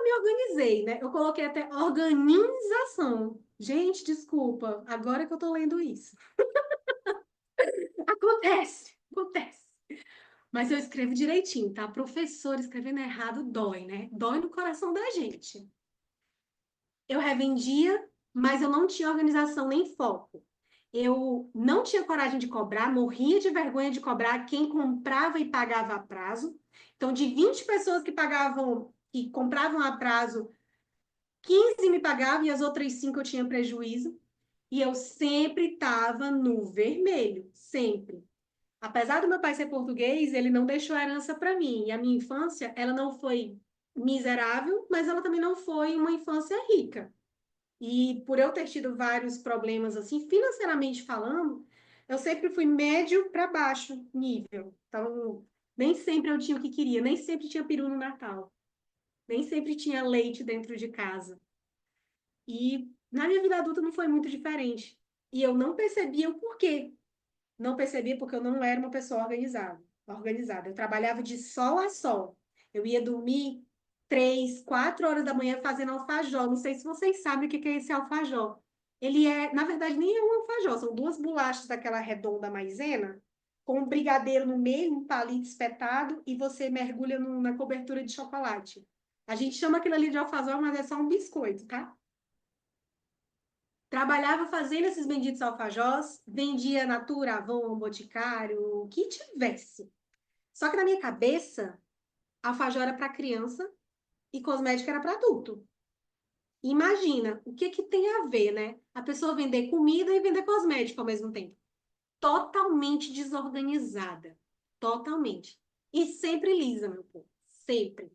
me organizei, né? Eu coloquei até organização. Gente, desculpa, agora que eu tô lendo isso. Acontece. Mas eu escrevo direitinho, tá? Professor escrevendo errado dói, né? Dói no coração da gente. Eu revendia, mas eu não tinha organização nem foco. Eu não tinha coragem de cobrar, morria de vergonha de cobrar quem comprava e pagava a prazo. Então, de 20 pessoas que pagavam, que compravam a prazo, 15 me pagavam e as outras 5 eu tinha prejuízo. E eu sempre estava no vermelho, sempre. Apesar do meu pai ser português, ele não deixou herança para mim. E a minha infância, ela não foi miserável, mas ela também não foi uma infância rica. E por eu ter tido vários problemas assim, financeiramente falando, eu sempre fui médio para baixo nível. Então, nem sempre eu tinha o que queria, nem sempre tinha peru no Natal, nem sempre tinha leite dentro de casa. E na minha vida adulta não foi muito diferente. E eu não percebia o porquê. Não percebia porque eu não era uma pessoa organizada. Eu trabalhava de sol a sol. Eu ia dormir 3, 4 horas da manhã fazendo alfajor. Não sei se vocês sabem o que é esse alfajor. Ele é, na verdade, nem é um alfajor, são duas bolachas daquela redonda maisena, com um brigadeiro no meio, um palito espetado, e você mergulha na cobertura de chocolate. A gente chama aquilo ali de alfajor, mas é só um biscoito, tá? Trabalhava fazendo esses benditos alfajós, vendia Natura, Avon, Boticário, o que tivesse. Só que na minha cabeça, alfajor era para criança e cosmética era para adulto. Imagina, o que que tem a ver, né? A pessoa vender comida e vender cosmético ao mesmo tempo. Totalmente desorganizada. Totalmente. E sempre lisa, meu povo. Sempre.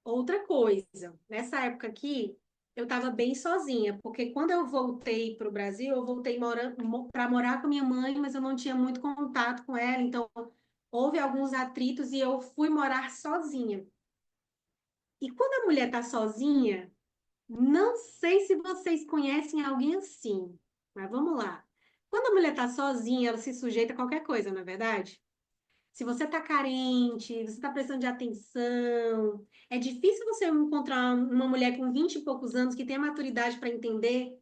Outra coisa, nessa época aqui, eu estava bem sozinha, porque quando eu voltei para o Brasil, eu voltei para morar com minha mãe, mas eu não tinha muito contato com ela, então houve alguns atritos e eu fui morar sozinha. E quando a mulher está sozinha, não sei se vocês conhecem alguém assim, mas vamos lá. Quando a mulher está sozinha, ela se sujeita a qualquer coisa, não é verdade? Se você está carente, você está precisando de atenção, é difícil você encontrar uma mulher com 20 e poucos anos que tenha maturidade para entender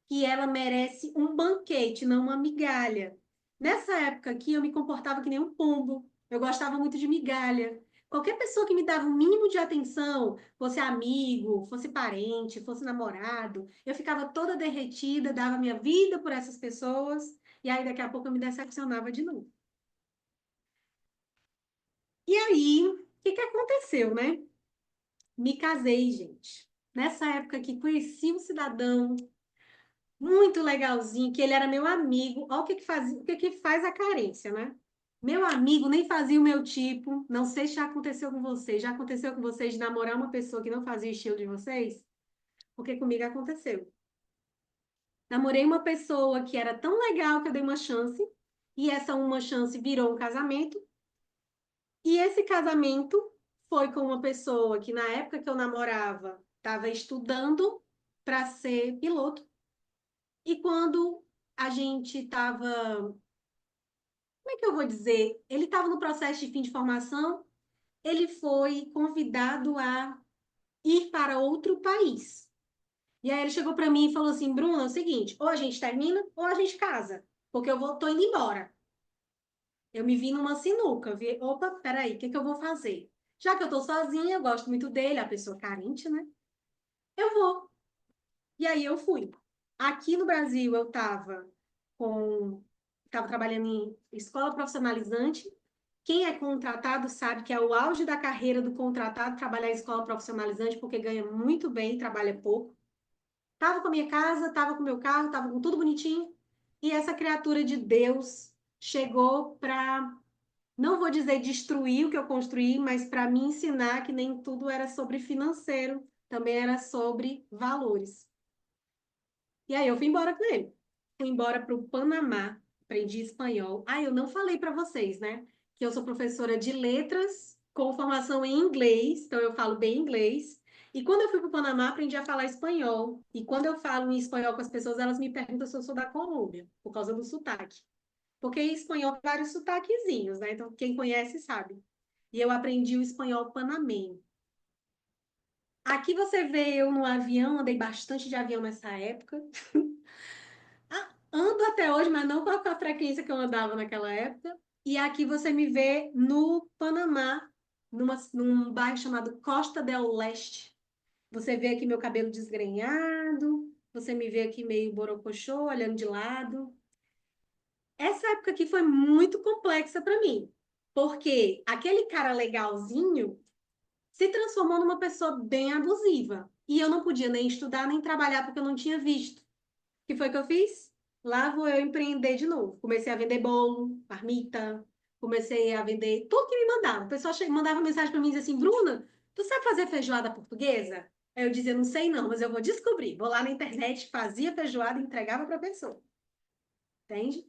que ela merece um banquete, não uma migalha. Nessa época aqui, eu me comportava que nem um pombo. Eu gostava muito de migalha. Qualquer pessoa que me dava um mínimo de atenção, fosse amigo, fosse parente, fosse namorado, eu ficava toda derretida, dava minha vida por essas pessoas, e aí daqui a pouco eu me decepcionava de novo. E aí, o que que aconteceu, né? Me casei, gente. Nessa época que conheci um cidadão muito legalzinho, que ele era meu amigo. Olha o que que faz a carência, né? Meu amigo nem fazia o meu tipo. Não sei se já aconteceu com vocês. Já aconteceu com vocês de namorar uma pessoa que não fazia o estilo de vocês? Porque comigo aconteceu. Namorei uma pessoa que era tão legal que eu dei uma chance, e essa uma chance virou um casamento. E esse casamento foi com uma pessoa que, na época que eu namorava, estava estudando para ser piloto. E quando a gente estava, como é que eu vou dizer? Ele estava no processo de fim de formação, ele foi convidado a ir para outro país. E aí ele chegou para mim e falou assim, Bruna, é o seguinte, ou a gente termina ou a gente casa, porque tô indo embora. Eu me vi numa sinuca, vi, opa, peraí, o que que eu vou fazer? Já que eu tô sozinha, eu gosto muito dele, a pessoa carente, né? Eu vou. E aí eu fui. Aqui no Brasil eu estava trabalhando em escola profissionalizante. Quem é contratado sabe que é o auge da carreira do contratado trabalhar em escola profissionalizante, porque ganha muito bem, trabalha pouco. Tava com a minha casa, tava com o meu carro, tava com tudo bonitinho. E essa criatura de Deus chegou para, não vou dizer destruir o que eu construí, mas para me ensinar que nem tudo era sobre financeiro, também era sobre valores. E aí eu fui embora com ele. Fui embora para o Panamá, aprendi espanhol. Ah, eu não falei para vocês, né? Que eu sou professora de letras com formação em inglês, então eu falo bem inglês. E quando eu fui para o Panamá, aprendi a falar espanhol. E quando eu falo em espanhol com as pessoas, elas me perguntam se eu sou da Colômbia, por causa do sotaque. Porque em espanhol tem vários sotaquezinhos, né? Então quem conhece sabe. E eu aprendi o espanhol panamenho. Aqui você vê eu no avião, andei bastante de avião nessa época. Ando até hoje, mas não com a frequência que eu andava naquela época. E aqui você me vê no Panamá, num bairro chamado Costa del Leste. Você vê aqui meu cabelo desgrenhado, você me vê aqui meio borocochô, olhando de lado. Essa época aqui foi muito complexa para mim, porque aquele cara legalzinho se transformou numa pessoa bem abusiva. E eu não podia nem estudar nem trabalhar porque eu não tinha visto. O que foi que eu fiz? Lá vou eu empreender de novo. Comecei a vender bolo, marmita, comecei a vender tudo que me mandava. O pessoal mandava mensagem para mim e dizia assim: Bruna, tu sabe fazer feijoada portuguesa? Aí eu dizia: não sei não, mas eu vou descobrir. Vou lá na internet, fazia feijoada e entregava para a pessoa. Entende?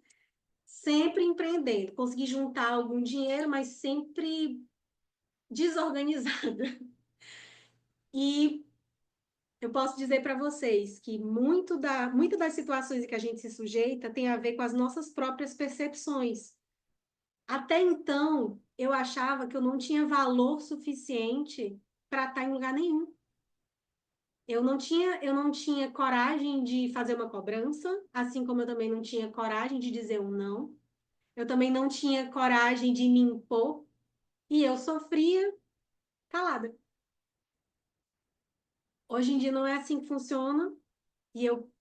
Sempre empreendendo. Consegui juntar algum dinheiro, mas sempre desorganizada. E eu posso dizer para vocês que muitas das situações em que a gente se sujeita tem a ver com as nossas próprias percepções. Até então, eu achava que eu não tinha valor suficiente para estar em lugar nenhum. Eu não tinha coragem de fazer uma cobrança, assim como eu também não tinha coragem de dizer um não. Eu também não tinha coragem de me impor e eu sofria calada. Hoje em dia não é assim que funciona e eu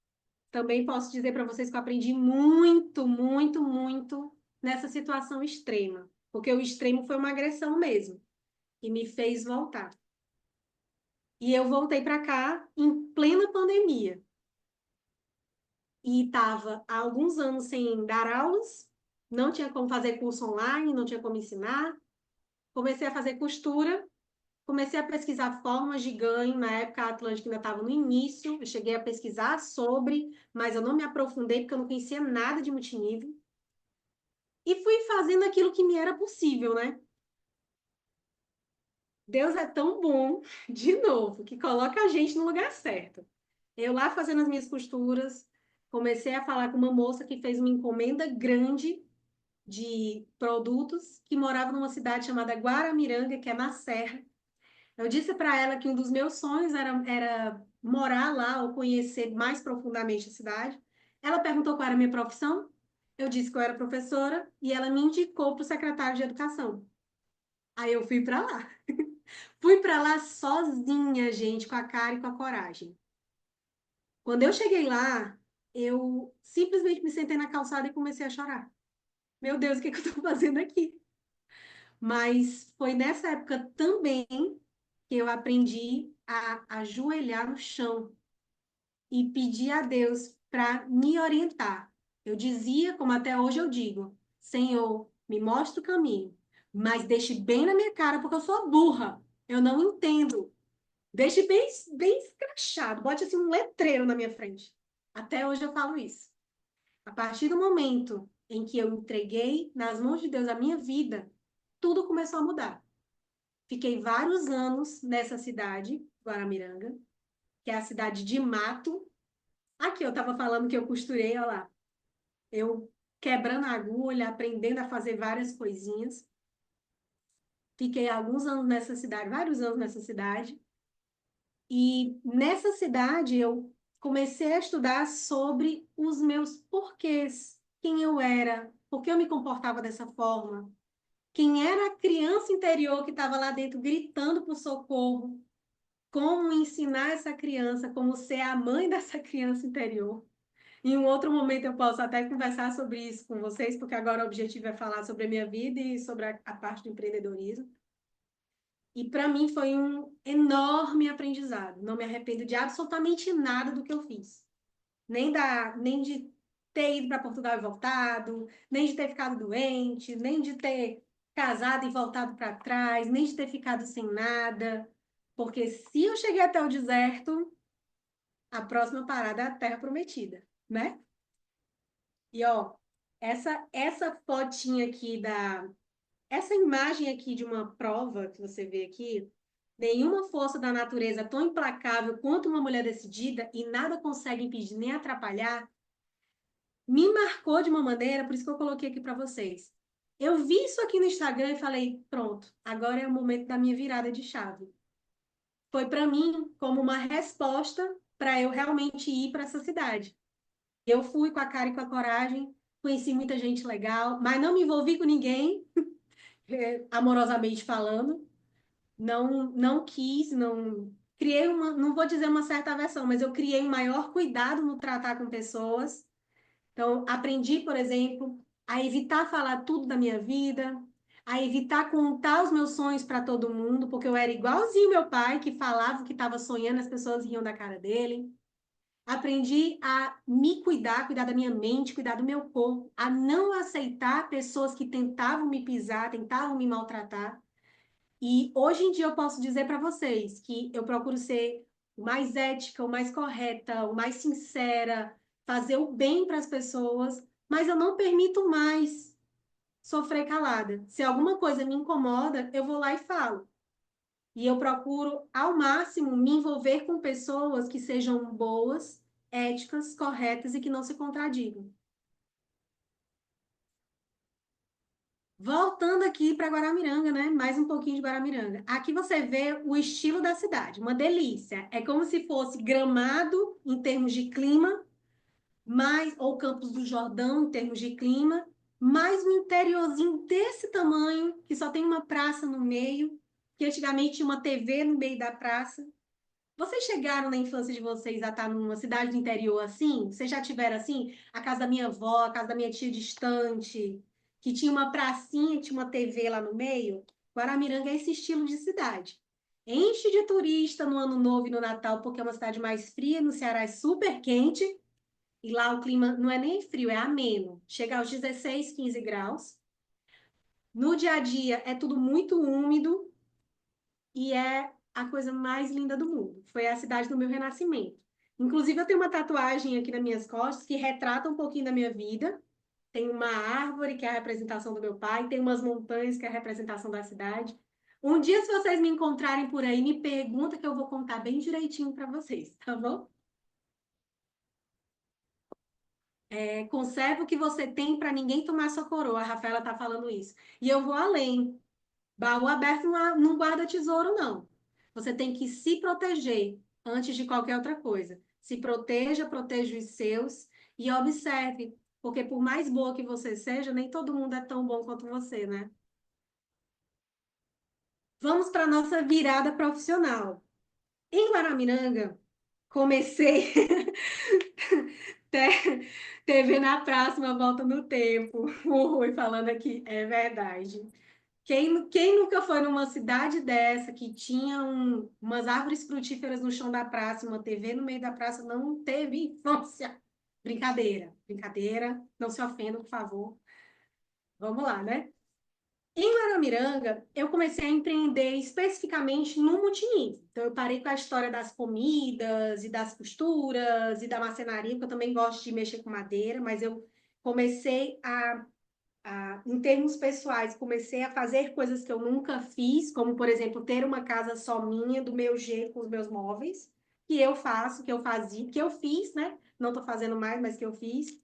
também posso dizer para vocês que eu aprendi muito, muito, muito nessa situação extrema, porque o extremo foi uma agressão mesmo e me fez voltar. E eu voltei para cá em plena pandemia e estava há alguns anos sem dar aulas, não tinha como fazer curso online, não tinha como ensinar. Comecei a fazer costura, comecei a pesquisar formas de ganho. Na época, a Atlântica ainda estava no início, eu cheguei a pesquisar sobre, mas eu não me aprofundei porque eu não conhecia nada de multinível. E fui fazendo aquilo que me era possível, né? Deus é tão bom, de novo, que coloca a gente no lugar certo. Eu lá fazendo as minhas costuras, comecei a falar com uma moça que fez uma encomenda grande de produtos, que morava numa cidade chamada Guaramiranga, que é na Serra. Eu disse para ela que um dos meus sonhos era morar lá ou conhecer mais profundamente a cidade. Ela perguntou qual era a minha profissão. Eu disse que eu era professora e ela me indicou para o secretário de Educação. Aí eu fui para lá. Fui para lá sozinha, gente, com a cara e com a coragem. Quando eu cheguei lá, eu simplesmente me sentei na calçada e comecei a chorar. Meu Deus, o que é que eu estou fazendo aqui? Mas foi nessa época também que eu aprendi a ajoelhar no chão e pedir a Deus para me orientar. Eu dizia, como até hoje eu digo, Senhor, me mostra o caminho, mas deixe bem na minha cara, porque eu sou burra. Eu não entendo. Deixe bem, bem escrachado, bote assim um letreiro na minha frente. Até hoje eu falo isso. A partir do momento em que eu entreguei nas mãos de Deus a minha vida, tudo começou a mudar. Fiquei vários anos nessa cidade, Guaramiranga, que é a cidade de mato. Aqui eu estava falando que eu costurei, olha lá. Eu quebrando a agulha, aprendendo a fazer várias coisinhas. Fiquei alguns anos nessa cidade, vários anos nessa cidade. E nessa cidade eu comecei a estudar sobre os meus porquês, quem eu era, por que eu me comportava dessa forma, quem era a criança interior que estava lá dentro gritando por socorro, como ensinar essa criança, como ser a mãe dessa criança interior. Em um outro momento eu posso até conversar sobre isso com vocês, porque agora o objetivo é falar sobre a minha vida e sobre a parte do empreendedorismo. E para mim foi um enorme aprendizado. Não me arrependo de absolutamente nada do que eu fiz. Nem de ter ido para Portugal e voltado, nem de ter ficado doente, nem de ter casado e voltado para trás, nem de ter ficado sem nada. Porque se eu cheguei até o deserto, a próxima parada é a Terra Prometida, né? E ó, essa fotinha aqui essa imagem aqui de uma prova que você vê aqui, nenhuma força da natureza é tão implacável quanto uma mulher decidida e nada consegue impedir nem atrapalhar, me marcou de uma maneira, por isso que eu coloquei aqui para vocês. Eu vi isso aqui no Instagram e falei, pronto, agora é o momento da minha virada de chave. Foi para mim como uma resposta para eu realmente ir para essa cidade. Eu fui com a cara e com a coragem, conheci muita gente legal, mas não me envolvi com ninguém, amorosamente falando. Não quis, não criei não vou dizer uma certa aversão, mas eu criei um maior cuidado no tratar com pessoas. Então, aprendi, por exemplo, a evitar falar tudo da minha vida, a evitar contar os meus sonhos para todo mundo, porque eu era igualzinho meu pai, que falava o que estava sonhando, as pessoas riam da cara dele. Aprendi a me cuidar, cuidar da minha mente, cuidar do meu corpo, a não aceitar pessoas que tentavam me pisar, tentavam me maltratar. E hoje em dia eu posso dizer para vocês que eu procuro ser o mais ética, o mais correta, o mais sincera, fazer o bem para as pessoas, mas eu não permito mais sofrer calada. Se alguma coisa me incomoda, eu vou lá e falo. E eu procuro, ao máximo, me envolver com pessoas que sejam boas, éticas, corretas e que não se contradigam. Voltando aqui para Guaramiranga, né? Mais um pouquinho de Guaramiranga. Aqui você vê o estilo da cidade, uma delícia. É como se fosse Gramado em termos de clima, ou Campos do Jordão em termos de clima, mais um interiorzinho desse tamanho, que só tem uma praça no meio, que antigamente tinha uma TV no meio da praça. Vocês chegaram na infância de vocês a estar numa cidade do interior assim? Vocês já tiveram assim? A casa da minha avó, a casa da minha tia distante, que tinha uma pracinha, tinha uma TV lá no meio? Guaramiranga é esse estilo de cidade. Enche de turista no Ano Novo e no Natal, porque é uma cidade mais fria, no Ceará é super quente, e lá o clima não é nem frio, é ameno. Chega aos 16, 15 graus. No dia a dia é tudo muito úmido, e é a coisa mais linda do mundo. Foi a cidade do meu renascimento. Inclusive, eu tenho uma tatuagem aqui nas minhas costas que retrata um pouquinho da minha vida. Tem uma árvore, que é a representação do meu pai, tem umas montanhas, que é a representação da cidade. Um dia, se vocês me encontrarem por aí, me pergunta que eu vou contar bem direitinho para vocês, tá bom? Conserva o que você tem para ninguém tomar sua coroa. A Rafaela tá falando isso. E eu vou além. Baú aberto não guarda tesouro, não. Você tem que se proteger antes de qualquer outra coisa. Se proteja, proteja os seus e observe, porque por mais boa que você seja, nem todo mundo é tão bom quanto você, né? Vamos para a nossa virada profissional. Em Guaramiranga, comecei TV na praça, uma volta no tempo. O Rui falando aqui, é verdade. Quem nunca foi numa cidade dessa que tinha umas árvores frutíferas no chão da praça, uma TV no meio da praça, não teve infância? Brincadeira, brincadeira, não se ofenda, por favor. Vamos lá, né? Em Guaramiranga, eu comecei a empreender especificamente no multinível. Então, eu parei com a história das comidas e das costuras e da marcenaria, porque eu também gosto de mexer com madeira, mas eu comecei a Em termos pessoais, comecei a fazer coisas que eu nunca fiz, como, por exemplo, ter uma casa só minha, do meu jeito, com os meus móveis, que eu faço, que eu fazia, que eu fiz, né? Não estou fazendo mais, mas que eu fiz.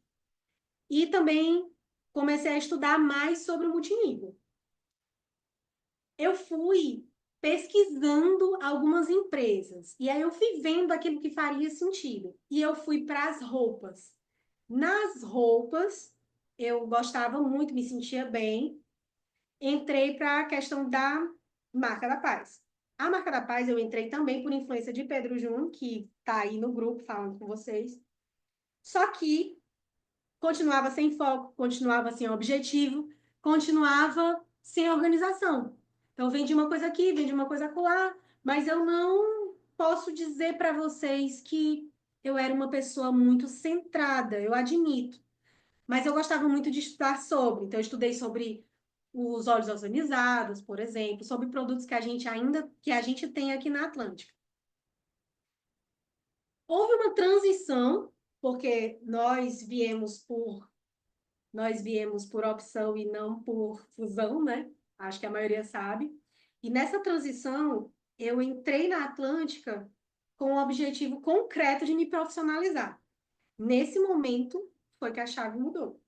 E também comecei a estudar mais sobre o multinível. Eu fui pesquisando algumas empresas, e aí eu fui vendo aquilo que faria sentido. E eu fui para as roupas. Nas roupas, eu gostava muito, me sentia bem. Entrei para a questão da Marca da Paz. A Marca da Paz eu entrei também por influência de Pedro Jun, que está aí no grupo falando com vocês. Só que continuava sem foco, continuava sem objetivo, continuava sem organização. Então, vendi uma coisa aqui, vendi uma coisa acolá, mas eu não posso dizer para vocês que eu era uma pessoa muito centrada, eu admito. Mas eu gostava muito de estudar sobre. Então, eu estudei sobre os óleos ozonizados, por exemplo, sobre produtos que a gente tem aqui na Atlântica. Houve uma transição, porque nós viemos por opção e não por fusão, né? Acho que a maioria sabe. E nessa transição, eu entrei na Atlântica com o objetivo concreto de me profissionalizar. Nesse momento, foi que a chave mudou.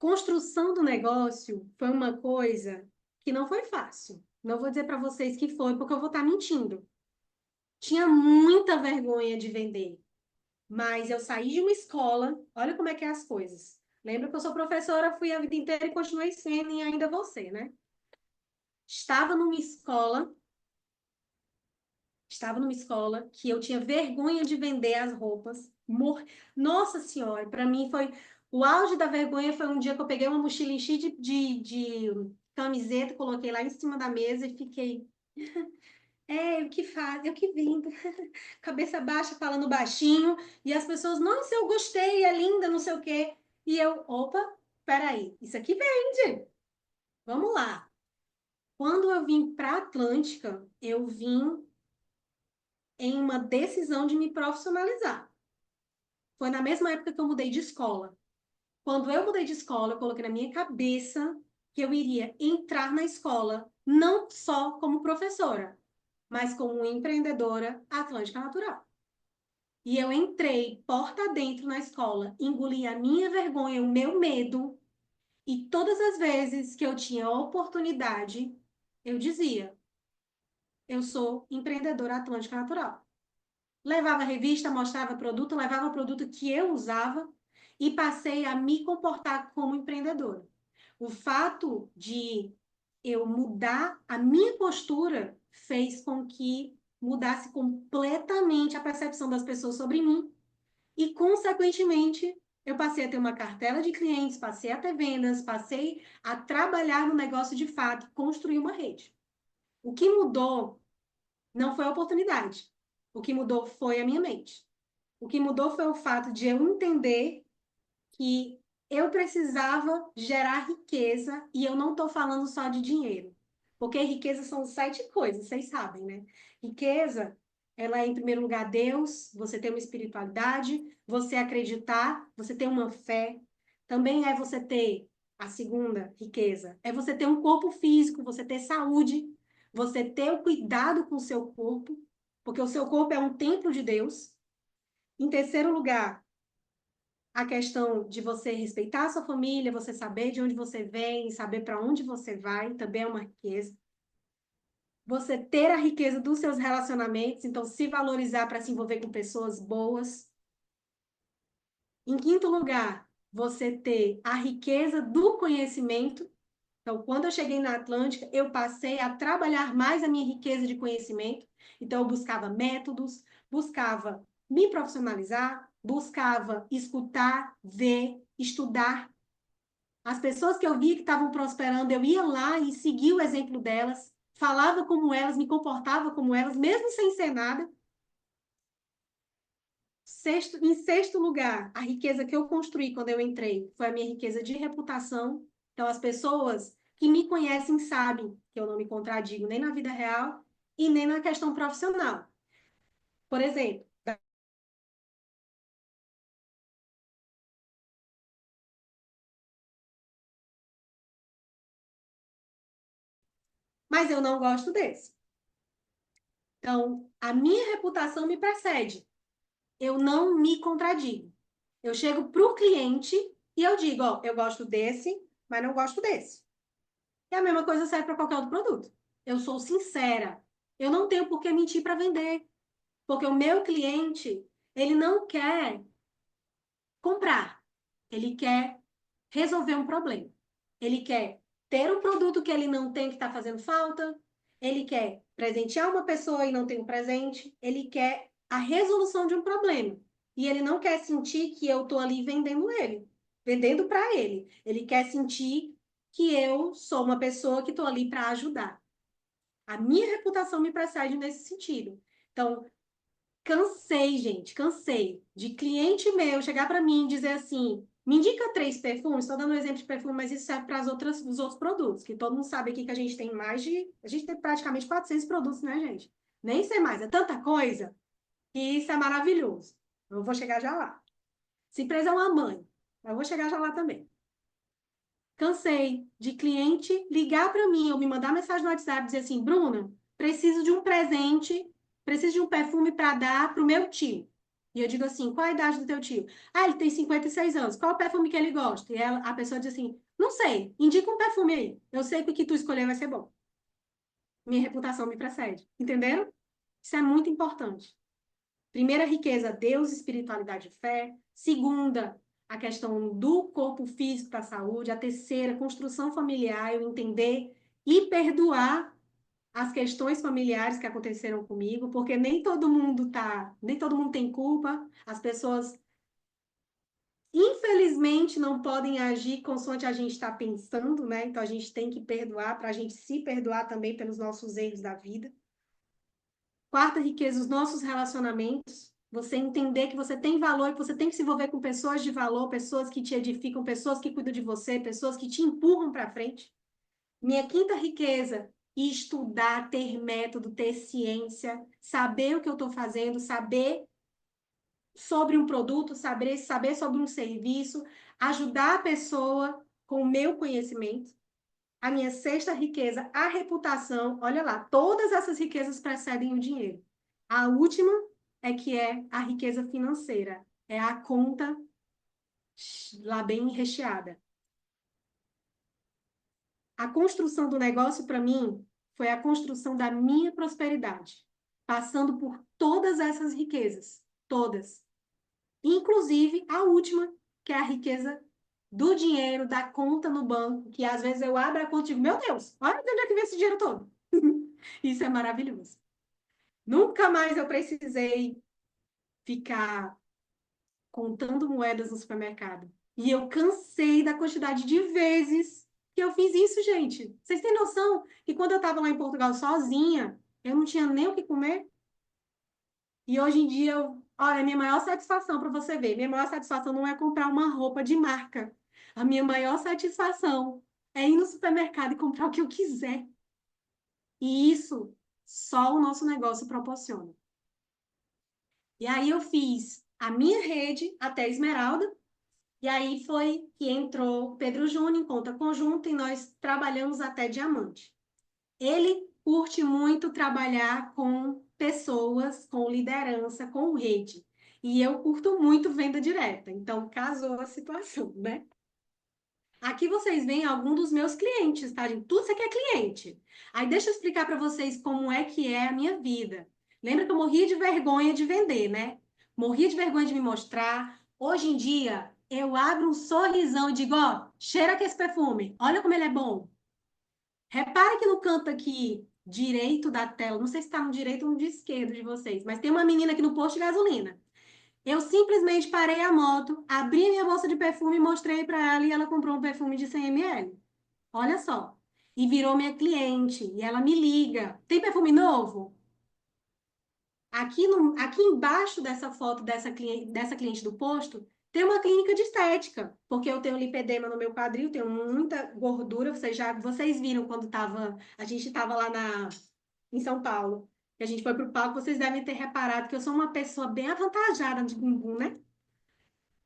Construção do negócio foi uma coisa que não foi fácil. Não vou dizer para vocês que foi, porque eu vou estar mentindo. Tinha muita vergonha de vender, mas eu saí de uma escola, olha como é que é as coisas. Lembra que eu sou professora, fui a vida inteira e continuei sendo e ainda vou ser, né? Estava numa escola, estava numa escola que eu tinha vergonha de vender as roupas. Nossa Senhora, para mim foi o auge da vergonha foi um dia que eu peguei uma mochila enchida de camiseta, coloquei lá em cima da mesa e fiquei, o que faz? Eu que vendo. Cabeça baixa, falando baixinho, e as pessoas, nossa, eu gostei, é linda, não sei o quê. E eu, opa, peraí, isso aqui vende. Vamos lá. Quando eu vim para Atlântica, eu vim em uma decisão de me profissionalizar. Foi na mesma época que eu mudei de escola. Quando eu mudei de escola, eu coloquei na minha cabeça que eu iria entrar na escola não só como professora, mas como empreendedora Atlântica Natural. E eu entrei porta dentro na escola, engoli a minha vergonha, o meu medo, e todas as vezes que eu tinha oportunidade, eu dizia: eu sou empreendedora Atlântica Natural. Levava revista, mostrava produto, levava produto que eu usava e passei a me comportar como empreendedora. O fato de eu mudar a minha postura fez com que mudasse completamente a percepção das pessoas sobre mim e, consequentemente, eu passei a ter uma cartela de clientes, passei a ter vendas, passei a trabalhar no negócio de fato, construir uma rede. O que mudou não foi a oportunidade. O que mudou foi a minha mente. O que mudou foi o fato de eu entender que eu precisava gerar riqueza e eu não estou falando só de dinheiro. Porque riqueza são 7 coisas, vocês sabem, né? Riqueza, ela é, em primeiro lugar, Deus, você ter uma espiritualidade, você acreditar, você ter uma fé. Também é você ter a segunda riqueza, é você ter um corpo físico, você ter saúde, você ter o cuidado com o seu corpo, porque o seu corpo é um templo de Deus. Em terceiro lugar, a questão de você respeitar a sua família, você saber de onde você vem, saber para onde você vai, também é uma riqueza. Você ter a riqueza dos seus relacionamentos, então se valorizar para se envolver com pessoas boas. Em quinto lugar, você ter a riqueza do conhecimento. Então, quando eu cheguei na Atlântica, eu passei a trabalhar mais a minha riqueza de conhecimento. Então, eu buscava métodos, buscava me profissionalizar, buscava escutar, ver, estudar. As pessoas que eu via que estavam prosperando, eu ia lá e seguia o exemplo delas, falava como elas, me comportava como elas, mesmo sem ser nada. Em sexto lugar, a riqueza que eu construí quando eu entrei foi a minha riqueza de reputação. Então, as pessoas que me conhecem sabem que eu não me contradigo nem na vida real e nem na questão profissional. Por exemplo, mas eu não gosto desse. Então, a minha reputação me precede. Eu não me contradigo. Eu chego para o cliente e eu digo, ó, eu gosto desse, mas não gosto desse. E a mesma coisa serve para qualquer outro produto. Eu sou sincera. Eu não tenho por que mentir para vender. Porque o meu cliente, ele não quer comprar. Ele quer resolver um problema. Ele quer ter um produto que ele não tem que está fazendo falta. Ele quer presentear uma pessoa e não tem um presente. Ele quer a resolução de um problema. E ele não quer sentir que eu estou ali vendendo ele, vendendo para ele. Ele quer sentir que eu sou uma pessoa que estou ali para ajudar. A minha reputação me precede nesse sentido. Então, cansei, gente, cansei de cliente meu chegar para mim e dizer assim: me indica 3 perfumes. Estou dando um exemplo de perfume, mas isso serve para os outros produtos, que todo mundo sabe aqui que a gente tem mais de. A gente tem praticamente 400 produtos, né, gente? Nem sei mais, é tanta coisa que isso é maravilhoso. Eu vou chegar já lá. Se empresa é uma mãe, eu vou chegar já lá também. Cansei de cliente ligar para mim ou me mandar mensagem no WhatsApp e dizer assim: Bruna, preciso de um presente, preciso de um perfume para dar para o meu tio. E eu digo assim: qual a idade do teu tio? Ah, ele tem 56 anos. Qual o perfume que ele gosta? A pessoa diz assim: não sei, indica um perfume aí. Eu sei que o que tu escolher vai ser bom. Minha reputação me precede. Entenderam? Isso é muito importante. Primeira riqueza, Deus, espiritualidade e fé. Segunda, a questão do corpo físico para a saúde. A terceira, construção familiar, eu entender e perdoar as questões familiares que aconteceram comigo, porque nem todo mundo tem culpa. As pessoas, infelizmente, não podem agir consoante a gente está pensando, né? Então a gente tem que perdoar para a gente se perdoar também pelos nossos erros da vida. Quarta riqueza, os nossos relacionamentos. Você entender que você tem valor e que você tem que se envolver com pessoas de valor, pessoas que te edificam, pessoas que cuidam de você, pessoas que te empurram para frente. Minha quinta riqueza, estudar, ter método, ter ciência, saber o que eu estou fazendo, saber sobre um produto, saber sobre um serviço, ajudar a pessoa com o meu conhecimento. A minha sexta riqueza, a reputação. Olha lá, todas essas riquezas precedem o dinheiro. A última é que é a riqueza financeira. É a conta lá bem recheada. A construção do negócio, para mim, foi a construção da minha prosperidade, passando por todas essas riquezas, todas. Inclusive a última, que é a riqueza do dinheiro, da conta no banco, que às vezes eu abro a conta e digo, meu Deus, olha de onde é que vem esse dinheiro todo. Isso é maravilhoso. Nunca mais eu precisei ficar contando moedas no supermercado. E eu cansei da quantidade de vezes que eu fiz isso, gente. Vocês têm noção que quando eu estava lá em Portugal sozinha, eu não tinha nem o que comer? E hoje em dia, olha, a minha maior satisfação para você ver, minha maior satisfação não é comprar uma roupa de marca. A minha maior satisfação é ir no supermercado e comprar o que eu quiser. E isso só o nosso negócio proporciona. E aí eu fiz a minha rede até Esmeralda, e aí foi que entrou Pedro Júnior em conta conjunta e nós trabalhamos até Diamante. Ele curte muito trabalhar com pessoas, com liderança, com rede. E eu curto muito venda direta. Então, casou a situação, né? Aqui vocês veem algum dos meus clientes, tá, gente? Tudo isso aqui é cliente. Aí deixa eu explicar para vocês como é que é a minha vida. Lembra que eu morria de vergonha de vender, né? Morria de vergonha de me mostrar. Hoje em dia, eu abro um sorrisão e digo, ó, cheira que esse perfume. Olha como ele é bom. Repare que no canto aqui direito da tela, não sei se está no direito ou no de esquerdo de vocês, mas tem uma menina aqui no posto de gasolina. Eu simplesmente parei a moto, abri minha bolsa de perfume e mostrei para ela e ela comprou um perfume de 100 ml. Olha só. E virou minha cliente. E ela me liga. Tem perfume novo? Aqui, aqui embaixo dessa foto dessa cliente do posto, tem uma clínica de estética, porque eu tenho lipedema no meu quadril, tenho muita gordura. Vocês viram quando a gente estava lá em São Paulo, que a gente foi para o palco, vocês devem ter reparado que eu sou uma pessoa bem avantajada de bumbum, né?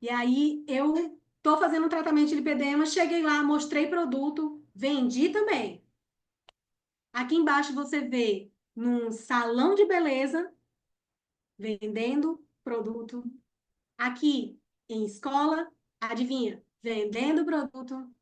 E aí eu tô fazendo um tratamento de lipedema, cheguei lá, mostrei produto, vendi também. Aqui embaixo você vê num salão de beleza vendendo produto. Aqui em escola, adivinha? Vendendo produto.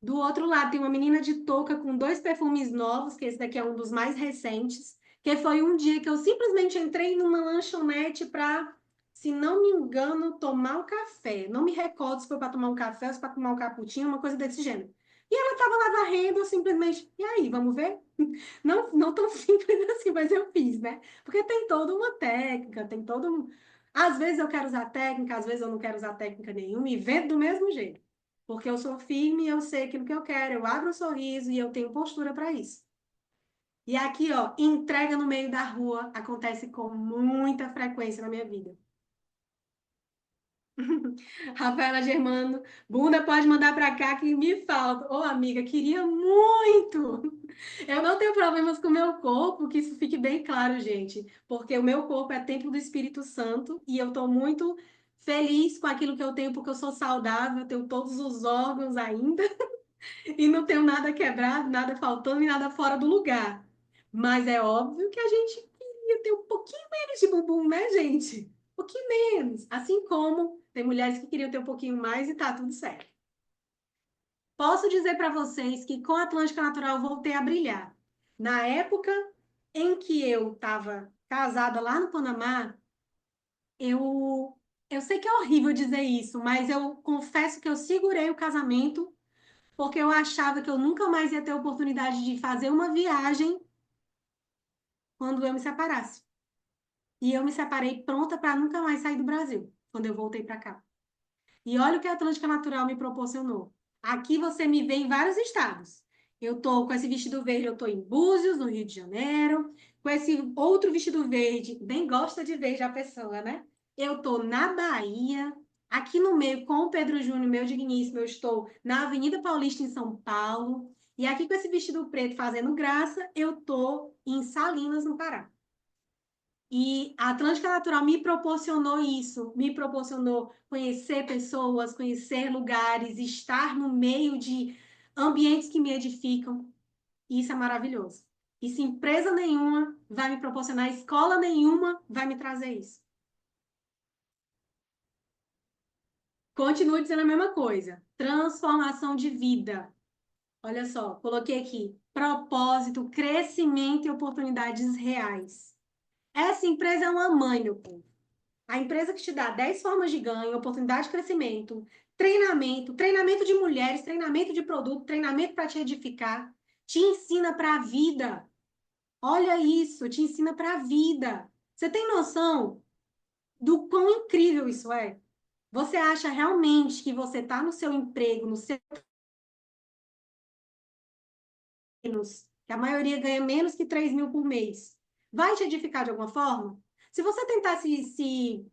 Do outro lado tem uma menina de touca com dois perfumes novos, que esse daqui é um dos mais recentes, que foi um dia que eu simplesmente entrei numa lanchonete para, se não me engano, tomar um café. Não me recordo se foi para tomar um café ou se para tomar um cappuccino, uma coisa desse gênero. E ela estava lá varrendo, eu simplesmente, e aí, vamos ver? Não, não tão simples assim, mas eu fiz, né? Porque tem toda uma técnica, tem todo um... Às vezes eu quero usar técnica, às vezes eu não quero usar técnica nenhuma e vendo do mesmo jeito. Porque eu sou firme, eu sei aquilo que eu quero, eu abro o sorriso e eu tenho postura para isso. E aqui, ó, entrega no meio da rua acontece com muita frequência na minha vida. Rafaela Germano, bunda pode mandar para cá que me falta. Ô, amiga, queria muito. Eu não tenho problemas com o meu corpo, que isso fique bem claro, gente, porque o meu corpo é templo do Espírito Santo e eu estou muito feliz com aquilo que eu tenho, porque eu sou saudável, eu tenho todos os órgãos ainda. E não tenho nada quebrado, nada faltando e nada fora do lugar. Mas é óbvio que a gente queria ter um pouquinho menos de bumbum, né, gente? Um pouquinho menos. Assim como tem mulheres que queriam ter um pouquinho mais e tá tudo certo. Posso dizer para vocês que com a Atlântica Natural eu voltei a brilhar. Na época em que eu estava casada lá no Panamá, eu, eu sei que é horrível dizer isso, mas eu confesso que eu segurei o casamento porque eu achava que eu nunca mais ia ter oportunidade de fazer uma viagem quando eu me separasse. E eu me separei pronta para nunca mais sair do Brasil, quando eu voltei para cá. E olha o que a Atlântica Natural me proporcionou. Aqui você me vê em vários estados. Eu tô com esse vestido verde, eu tô em Búzios, no Rio de Janeiro, com esse outro vestido verde, bem gosta de verde a pessoa, né? Eu tô na Bahia, aqui no meio com o Pedro Júnior, meu digníssimo, eu estou na Avenida Paulista em São Paulo, e aqui com esse vestido preto fazendo graça, eu tô em Salinas, no Pará. E a Atlântica Natural me proporcionou isso, me proporcionou conhecer pessoas, conhecer lugares, estar no meio de ambientes que me edificam. E isso é maravilhoso. E se empresa nenhuma vai me proporcionar, escola nenhuma vai me trazer isso. Continuo dizendo a mesma coisa. Transformação de vida. Olha só, coloquei aqui: propósito, crescimento e oportunidades reais. Essa empresa é uma mãe, meu povo. A empresa que te dá 10 formas de ganho, oportunidade de crescimento, treinamento, treinamento de mulheres, treinamento de produto, treinamento para te edificar, te ensina para a vida. Olha isso, te ensina para a vida. Você tem noção do quão incrível isso é? Você acha realmente que você está no seu emprego, no seu menos, que a maioria ganha menos que 3 mil por mês, vai te edificar de alguma forma? Se você tentar se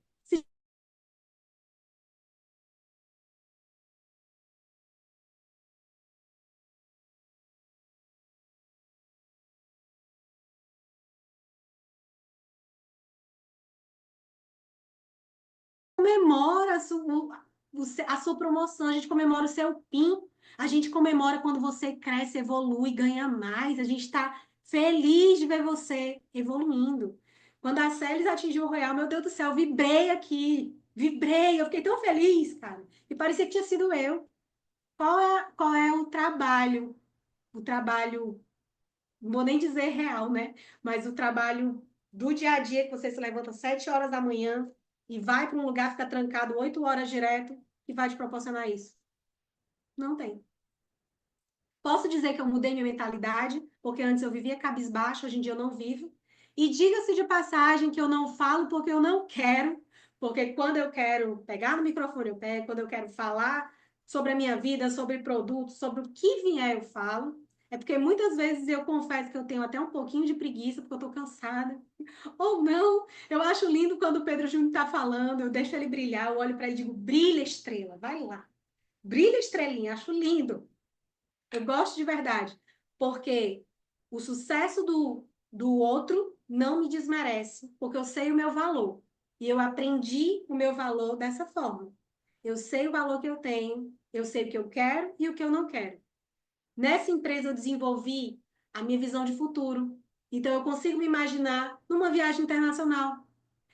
comemora a sua promoção, a gente comemora o seu PIN, a gente comemora quando você cresce, evolui, ganha mais, a gente está feliz de ver você evoluindo. Quando a Celis atingiu o Royal, meu Deus do céu, vibrei aqui, vibrei, eu fiquei tão feliz, cara, e parecia que tinha sido eu. Qual é o trabalho? O trabalho, não vou nem dizer real, né? Mas o trabalho do dia a dia, que você se levanta às 7 horas da manhã e vai para um lugar, fica trancado 8 horas direto, que vai te proporcionar isso. Não tem. Posso dizer que eu mudei minha mentalidade, porque antes eu vivia cabisbaixo, hoje em dia eu não vivo. E diga-se de passagem que eu não falo porque eu não quero, porque quando eu quero pegar no microfone, eu pego, quando eu quero falar sobre a minha vida, sobre produtos, sobre o que vier, eu falo. É porque muitas vezes eu confesso que eu tenho até um pouquinho de preguiça, porque eu tô cansada. Ou não, eu acho lindo quando o Pedro Júnior tá falando, eu deixo ele brilhar, eu olho para ele e digo, brilha estrela, vai lá. Brilha estrelinha, acho lindo. Eu gosto de verdade, porque o sucesso do outro não me desmerece, porque eu sei o meu valor. E eu aprendi o meu valor dessa forma. Eu sei o valor que eu tenho, eu sei o que eu quero e o que eu não quero. Nessa empresa eu desenvolvi a minha visão de futuro. Então, eu consigo me imaginar numa viagem internacional.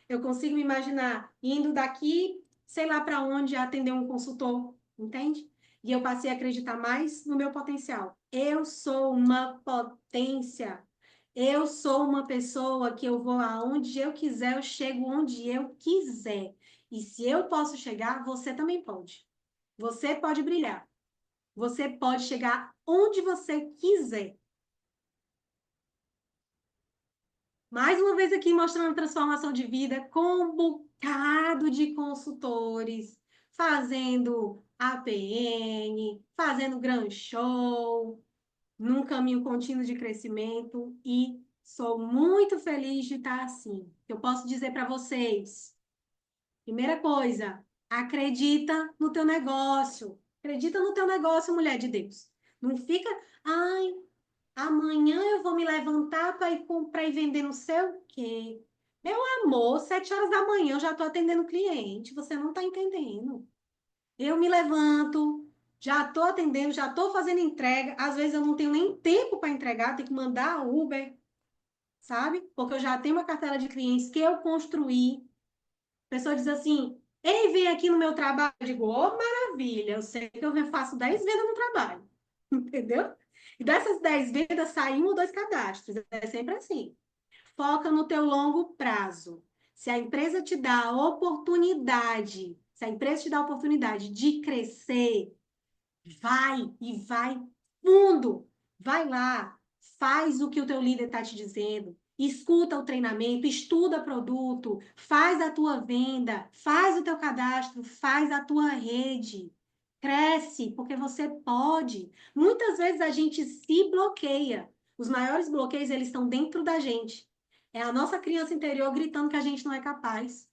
Eu consigo me imaginar indo daqui, sei lá para onde, atender um consultor, entende? E eu passei a acreditar mais no meu potencial. Eu sou uma potência. Eu sou uma pessoa que eu vou aonde eu quiser, eu chego onde eu quiser. E se eu posso chegar, você também pode. Você pode brilhar. Você pode chegar onde você quiser. Mais uma vez aqui mostrando transformação de vida com um bocado de consultores, fazendo APN, fazendo Gran Show, num caminho contínuo de crescimento e sou muito feliz de estar assim. Eu posso dizer para vocês, primeira coisa, acredita no teu negócio. Acredita no teu negócio, mulher de Deus. Não fica, ai, amanhã eu vou me levantar para ir comprar e vender não sei o quê. Meu amor, 7 horas da manhã eu já estou atendendo cliente, você não está entendendo. Eu me levanto, já estou atendendo, já estou fazendo entrega. Às vezes eu não tenho nem tempo para entregar, tenho que mandar a Uber, sabe? Porque eu já tenho uma cartela de clientes que eu construí. A pessoa diz assim: ei, vem aqui no meu trabalho. Eu digo: ô, maravilha, eu sei que eu faço 10 vendas no trabalho, entendeu? E dessas 10 vendas saem um ou dois cadastros. É sempre assim. Foca no teu longo prazo. Se a empresa te dá a oportunidade, se a empresa te dá a oportunidade de crescer, vai e vai fundo. Vai lá, faz o que o teu líder está te dizendo. Escuta o treinamento, estuda produto, faz a tua venda, faz o teu cadastro, faz a tua rede. Cresce, porque você pode. Muitas vezes a gente se bloqueia. Os maiores bloqueios, eles estão dentro da gente. É a nossa criança interior gritando que a gente não é capaz.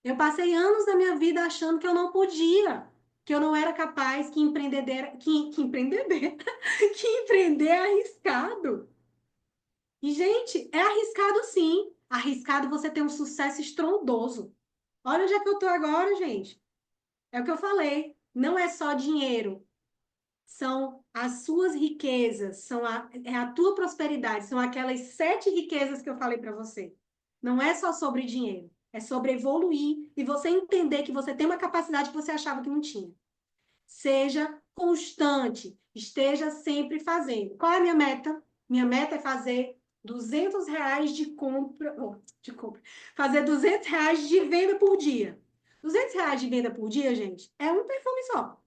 Eu passei anos da minha vida achando que eu não podia, que eu não era capaz, que empreender, que empreender é arriscado. E, gente, é arriscado sim. Arriscado você ter um sucesso estrondoso. Olha onde é que eu tô agora, gente. É o que eu falei. Não é só dinheiro. São as suas riquezas, é a tua prosperidade, são aquelas 7 riquezas que eu falei para você. Não é só sobre dinheiro, é sobre evoluir e você entender que você tem uma capacidade que você achava que não tinha. Seja constante, esteja sempre fazendo. Qual é a minha meta? Minha meta é fazer R$ 200 de compra, fazer R$ 200 de venda por dia. R$ 200 de venda por dia, gente, é um perfume só.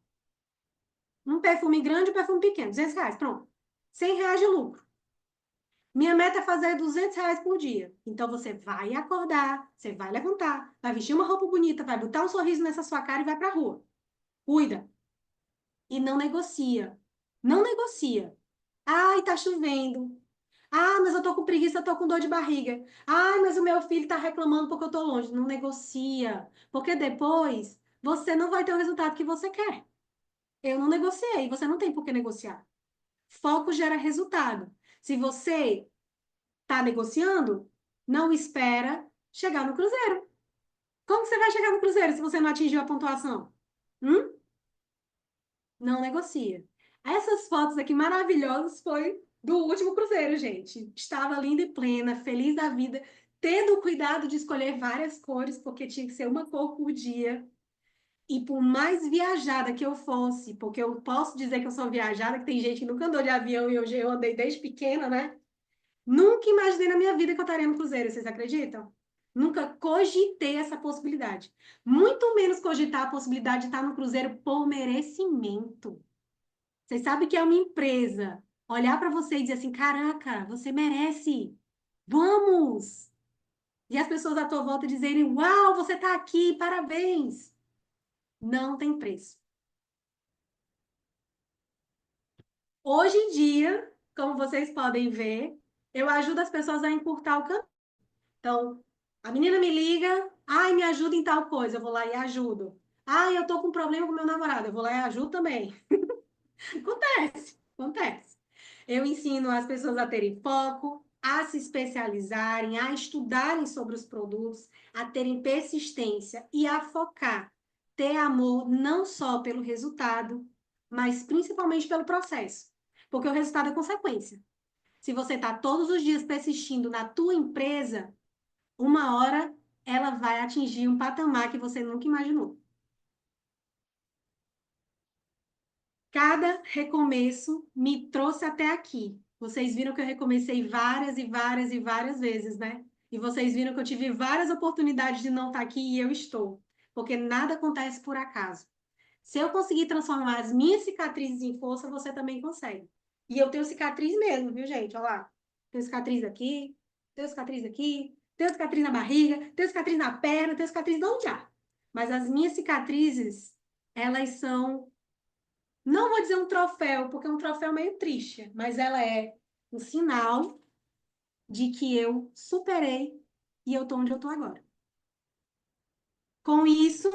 Um perfume grande e um perfume pequeno, R$ 200, pronto. R$ 100 de lucro. Minha meta é fazer R$ 200 por dia. Então você vai acordar, você vai levantar, vai vestir uma roupa bonita, vai botar um sorriso nessa sua cara e vai pra rua. Cuida. E não negocia. Não negocia. Ai, tá chovendo. Ah, mas eu tô com preguiça, eu tô com dor de barriga. Ai, mas o meu filho tá reclamando porque eu tô longe. Não negocia. Porque depois você não vai ter o resultado que você quer. Eu não negociei, você não tem por que negociar. Foco gera resultado. Se você está negociando, não espera chegar no cruzeiro. Como você vai chegar no cruzeiro se você não atingiu a pontuação? Hum? Não negocia. Essas fotos aqui maravilhosas foi do último cruzeiro, gente. Estava linda e plena, feliz da vida, tendo o cuidado de escolher várias cores, porque tinha que ser uma cor por dia. E por mais viajada que eu fosse, porque eu posso dizer que eu sou viajada, que tem gente que nunca andou de avião e eu andei desde pequena, né? Nunca imaginei na minha vida que eu estaria no cruzeiro, vocês acreditam? Nunca cogitei essa possibilidade. Muito menos cogitar a possibilidade de estar no cruzeiro por merecimento. Vocês sabem que é uma empresa olhar para você e dizer assim: caraca, você merece. Vamos! E as pessoas à tua volta dizerem: uau, você está aqui, parabéns. Não tem preço. Hoje em dia, como vocês podem ver, eu ajudo as pessoas a encurtar o caminho. Então, a menina me liga, ai, me ajuda em tal coisa, eu vou lá e ajudo. Ai, eu tô com um problema com meu namorado, eu vou lá e ajudo também. Acontece, acontece. Eu ensino as pessoas a terem foco, a se especializarem, a estudarem sobre os produtos, a terem persistência e a focar. Ter amor não só pelo resultado, mas principalmente pelo processo. Porque o resultado é consequência. se você está todos os dias persistindo na tua empresa, uma hora ela vai atingir um patamar que você nunca imaginou. Cada recomeço me trouxe até aqui. Vocês viram que eu recomecei várias e várias e várias vezes, né? E vocês viram que eu tive várias oportunidades de não estar aqui e eu estou. Porque nada acontece por acaso. Se eu conseguir transformar as minhas cicatrizes em força, você também consegue. E eu tenho cicatriz mesmo, viu, gente? Olha lá. Tenho cicatriz aqui, tenho cicatriz aqui, tenho cicatriz na barriga, tenho cicatriz na perna, tenho cicatriz de onde há. Mas as minhas cicatrizes, elas são, não vou dizer um troféu, porque é um troféu meio triste, mas ela é um sinal de que eu superei e eu tô onde eu tô agora. Com isso,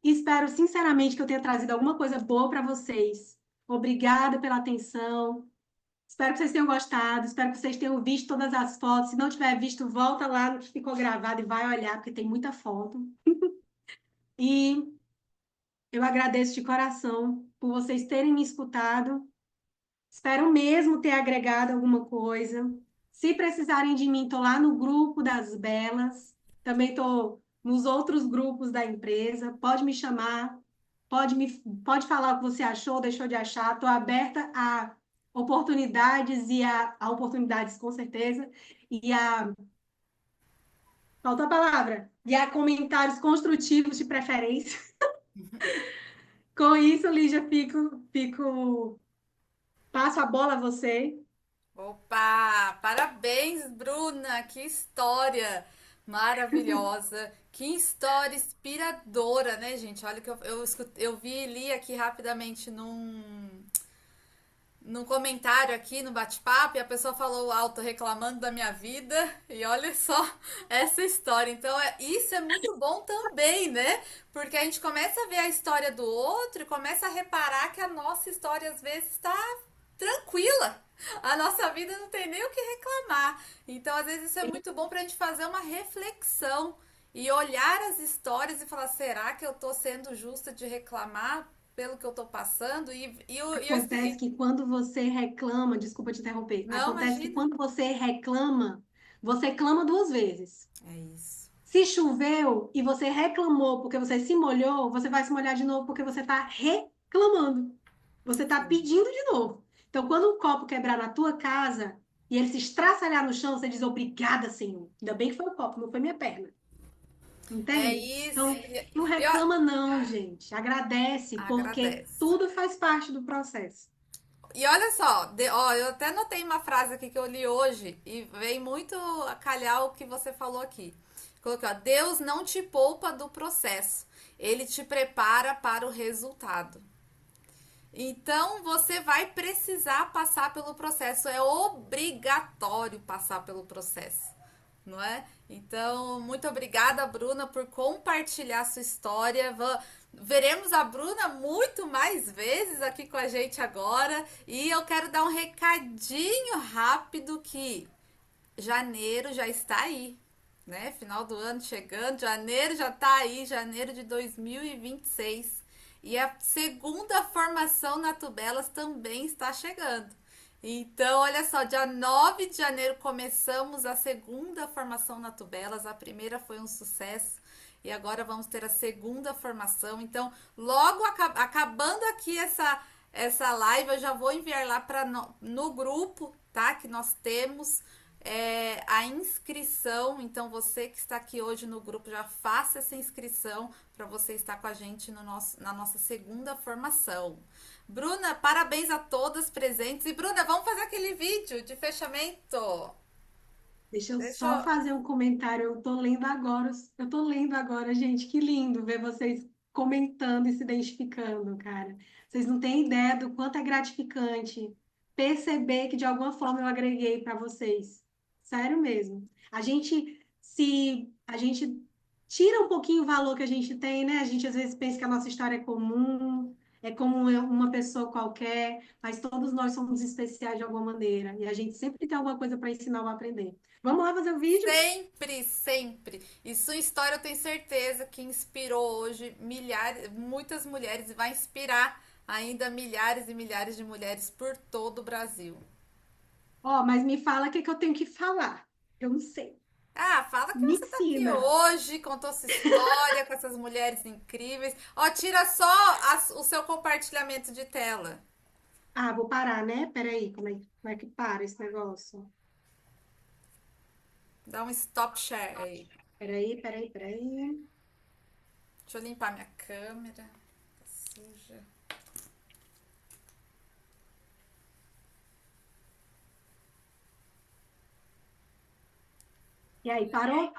espero sinceramente que eu tenha trazido alguma coisa boa para vocês. Obrigada pela atenção. Espero que vocês tenham gostado. Espero que vocês tenham visto todas as fotos. Se não tiver visto, volta lá no que ficou gravado e vai olhar, porque tem muita foto. E eu agradeço de coração por vocês terem me escutado. Espero mesmo ter agregado alguma coisa. Se precisarem de mim, estou lá no grupo das Belas. Também estou nos outros grupos da empresa. Pode me chamar, pode falar o que você achou, deixou de achar. Estou aberta a oportunidades e a oportunidades, com certeza. E a. Faltou a palavra. E a comentários construtivos de preferência. Com isso, Lígia, passo a bola a você. Opa! Parabéns, Bruna! Que história maravilhosa! Que história inspiradora, né, gente? Olha que eu vi e li aqui rapidamente num comentário aqui no bate-papo e a pessoa falou alto reclamando da minha vida e olha só essa história. Então, isso é muito bom também, né? Porque a gente começa a ver a história do outro e começa a reparar que a nossa história às vezes está tranquila. A nossa vida não tem nem o que reclamar. Então, às vezes, isso é muito bom pra gente fazer uma reflexão e olhar as histórias e falar: será que eu tô sendo justa de reclamar pelo que eu tô passando? Acontece que quando você reclama, desculpa te interromper, Não, acontece que imagina. quando você reclama, você clama duas vezes. É isso. Se choveu e você reclamou porque você se molhou, você vai se molhar de novo porque você está reclamando. Você está Sim. pedindo de novo. Então, quando um copo quebrar na tua casa e ele se estraçalhar no chão, você diz obrigada, Senhor. Ainda bem que foi o copo, não foi minha perna. É Entende? isso. Então, não Eu reclama não, gente. Agradece, porque agradeço. tudo faz parte do processo. E olha só, ó, eu até notei uma frase aqui que eu li hoje e vem muito a calhar o que você falou aqui. Coloquei, ó, Deus não te poupa do processo, ele te prepara para o resultado. Então você vai precisar passar pelo processo, é obrigatório passar pelo processo, não é? Então, muito obrigada, Bruna, por compartilhar sua história. Veremos a Bruna muito mais vezes aqui com a gente agora. E eu quero dar um recadinho rápido que janeiro já está aí, né? Final do ano chegando, janeiro já está aí, janeiro de 2026. E a segunda formação na Tubelas também está chegando. Então, olha só, dia 9 de janeiro começamos a segunda formação na Tubelas. A primeira foi um sucesso e agora vamos ter a segunda formação. Então, logo acabando aqui essa live, eu já vou enviar lá para no grupo, tá? Que nós temos a inscrição. Então, você que está aqui hoje no grupo, já faça essa inscrição para você estar com a gente no na nossa segunda formação. Bruna, parabéns a todas presentes. E, Bruna, vamos fazer aquele vídeo de fechamento. Deixa eu Deixa só eu... fazer um comentário. Eu tô lendo agora, gente. Que lindo ver vocês comentando e se identificando, cara. Vocês não têm ideia do quanto é gratificante perceber que de alguma forma eu agreguei para vocês. Sério mesmo. A gente tira um pouquinho o valor que a gente tem, né? A gente às vezes pensa que a nossa história é comum, é como uma pessoa qualquer, mas todos nós somos especiais de alguma maneira. E a gente sempre tem alguma coisa para ensinar ou aprender. Vamos lá fazer o vídeo? Sempre, sempre. E sua história eu tenho certeza que inspirou hoje milhares, muitas mulheres e vai inspirar ainda milhares e milhares de mulheres por todo o Brasil. Ó, mas me fala o que que eu tenho que falar. Eu não sei. Ah, fala que Me você tá aqui ensina. hoje, contou sua história com essas mulheres incríveis. Ó, tira só o seu compartilhamento de tela. Ah, vou parar, né? Peraí, como é que para esse negócio? Dá um stop share aí. Peraí. Deixa eu limpar minha câmera. Tá suja. E aí, parou?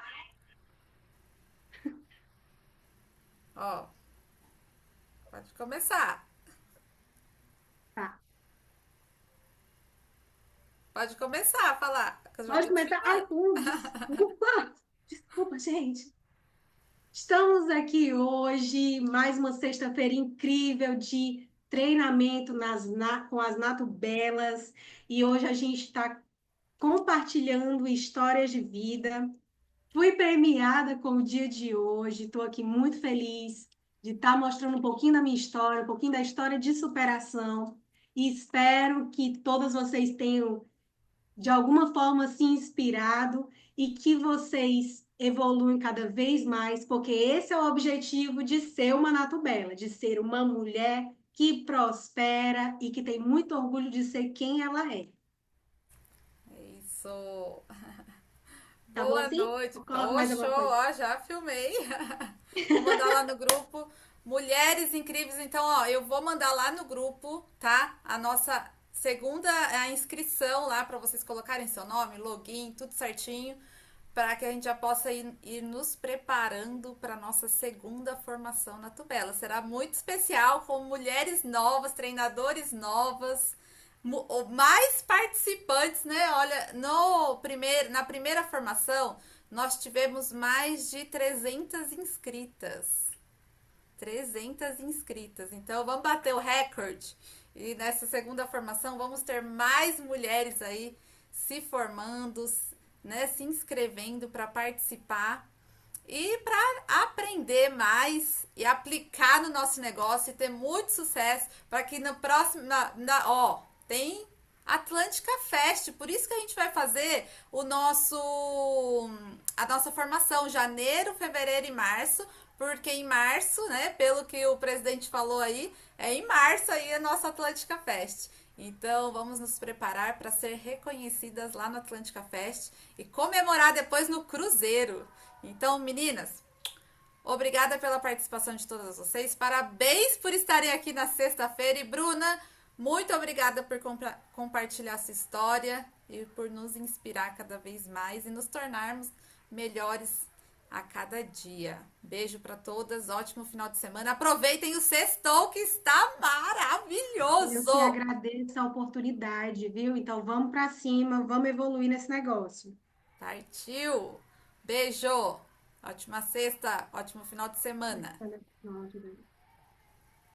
Ó, pode começar. Tá. Pode começar a falar, que eu já Pode tô te começar. Ai, filmando. desculpa. Desculpa, gente. Estamos aqui hoje, mais uma sexta-feira incrível de treinamento com as Nato Belas. E hoje a gente está compartilhando histórias de vida. Fui premiada com o dia de hoje. Estou aqui muito feliz de estar mostrando um pouquinho da minha história, um pouquinho da história de superação. E espero que todas vocês tenham de alguma forma se inspirado e que vocês evoluem cada vez mais, porque esse é o objetivo de ser uma Nato Bela, de ser uma mulher que prospera e que tem muito orgulho de ser quem ela é. Isso. Tá bom Boa assim? noite. Eu coloco Ô, mais show, alguma coisa? ó, já filmei. Vou mandar lá no grupo. Mulheres incríveis. Então, ó, eu vou mandar lá no grupo, tá? A nossa segunda a inscrição lá para vocês colocarem seu nome, login, tudo certinho, para que a gente já possa ir nos preparando para nossa segunda formação na Tubela. Será muito especial com mulheres novas, treinadores novas, mais participantes, né? Olha, na primeira formação, nós tivemos mais de 300 inscritas. 300 inscritas. Então, vamos bater o recorde. E nessa segunda formação, vamos ter mais mulheres aí se formando, né, se inscrevendo para participar e para aprender mais e aplicar no nosso negócio e ter muito sucesso para que no próximo ó, tem Atlântica Fest, por isso que a gente vai fazer o nosso a nossa formação janeiro, fevereiro e março, porque em março, né, pelo que o presidente falou aí, é em março aí a nossa Atlântica Fest. Então, vamos nos preparar para ser reconhecidas lá no Atlântica Fest e comemorar depois no Cruzeiro. Então, meninas, obrigada pela participação de todas vocês. Parabéns por estarem aqui na sexta-feira. E, Bruna, muito obrigada por compartilhar essa história e por nos inspirar cada vez mais e nos tornarmos melhores a cada dia. Beijo para todas, ótimo final de semana. Aproveitem o sextou que está Eu que maravilhoso. agradeço a oportunidade, viu? Então vamos para cima, vamos evoluir nesse negócio. Partiu. Beijo. Ótima sexta, ótimo final de semana. Olha,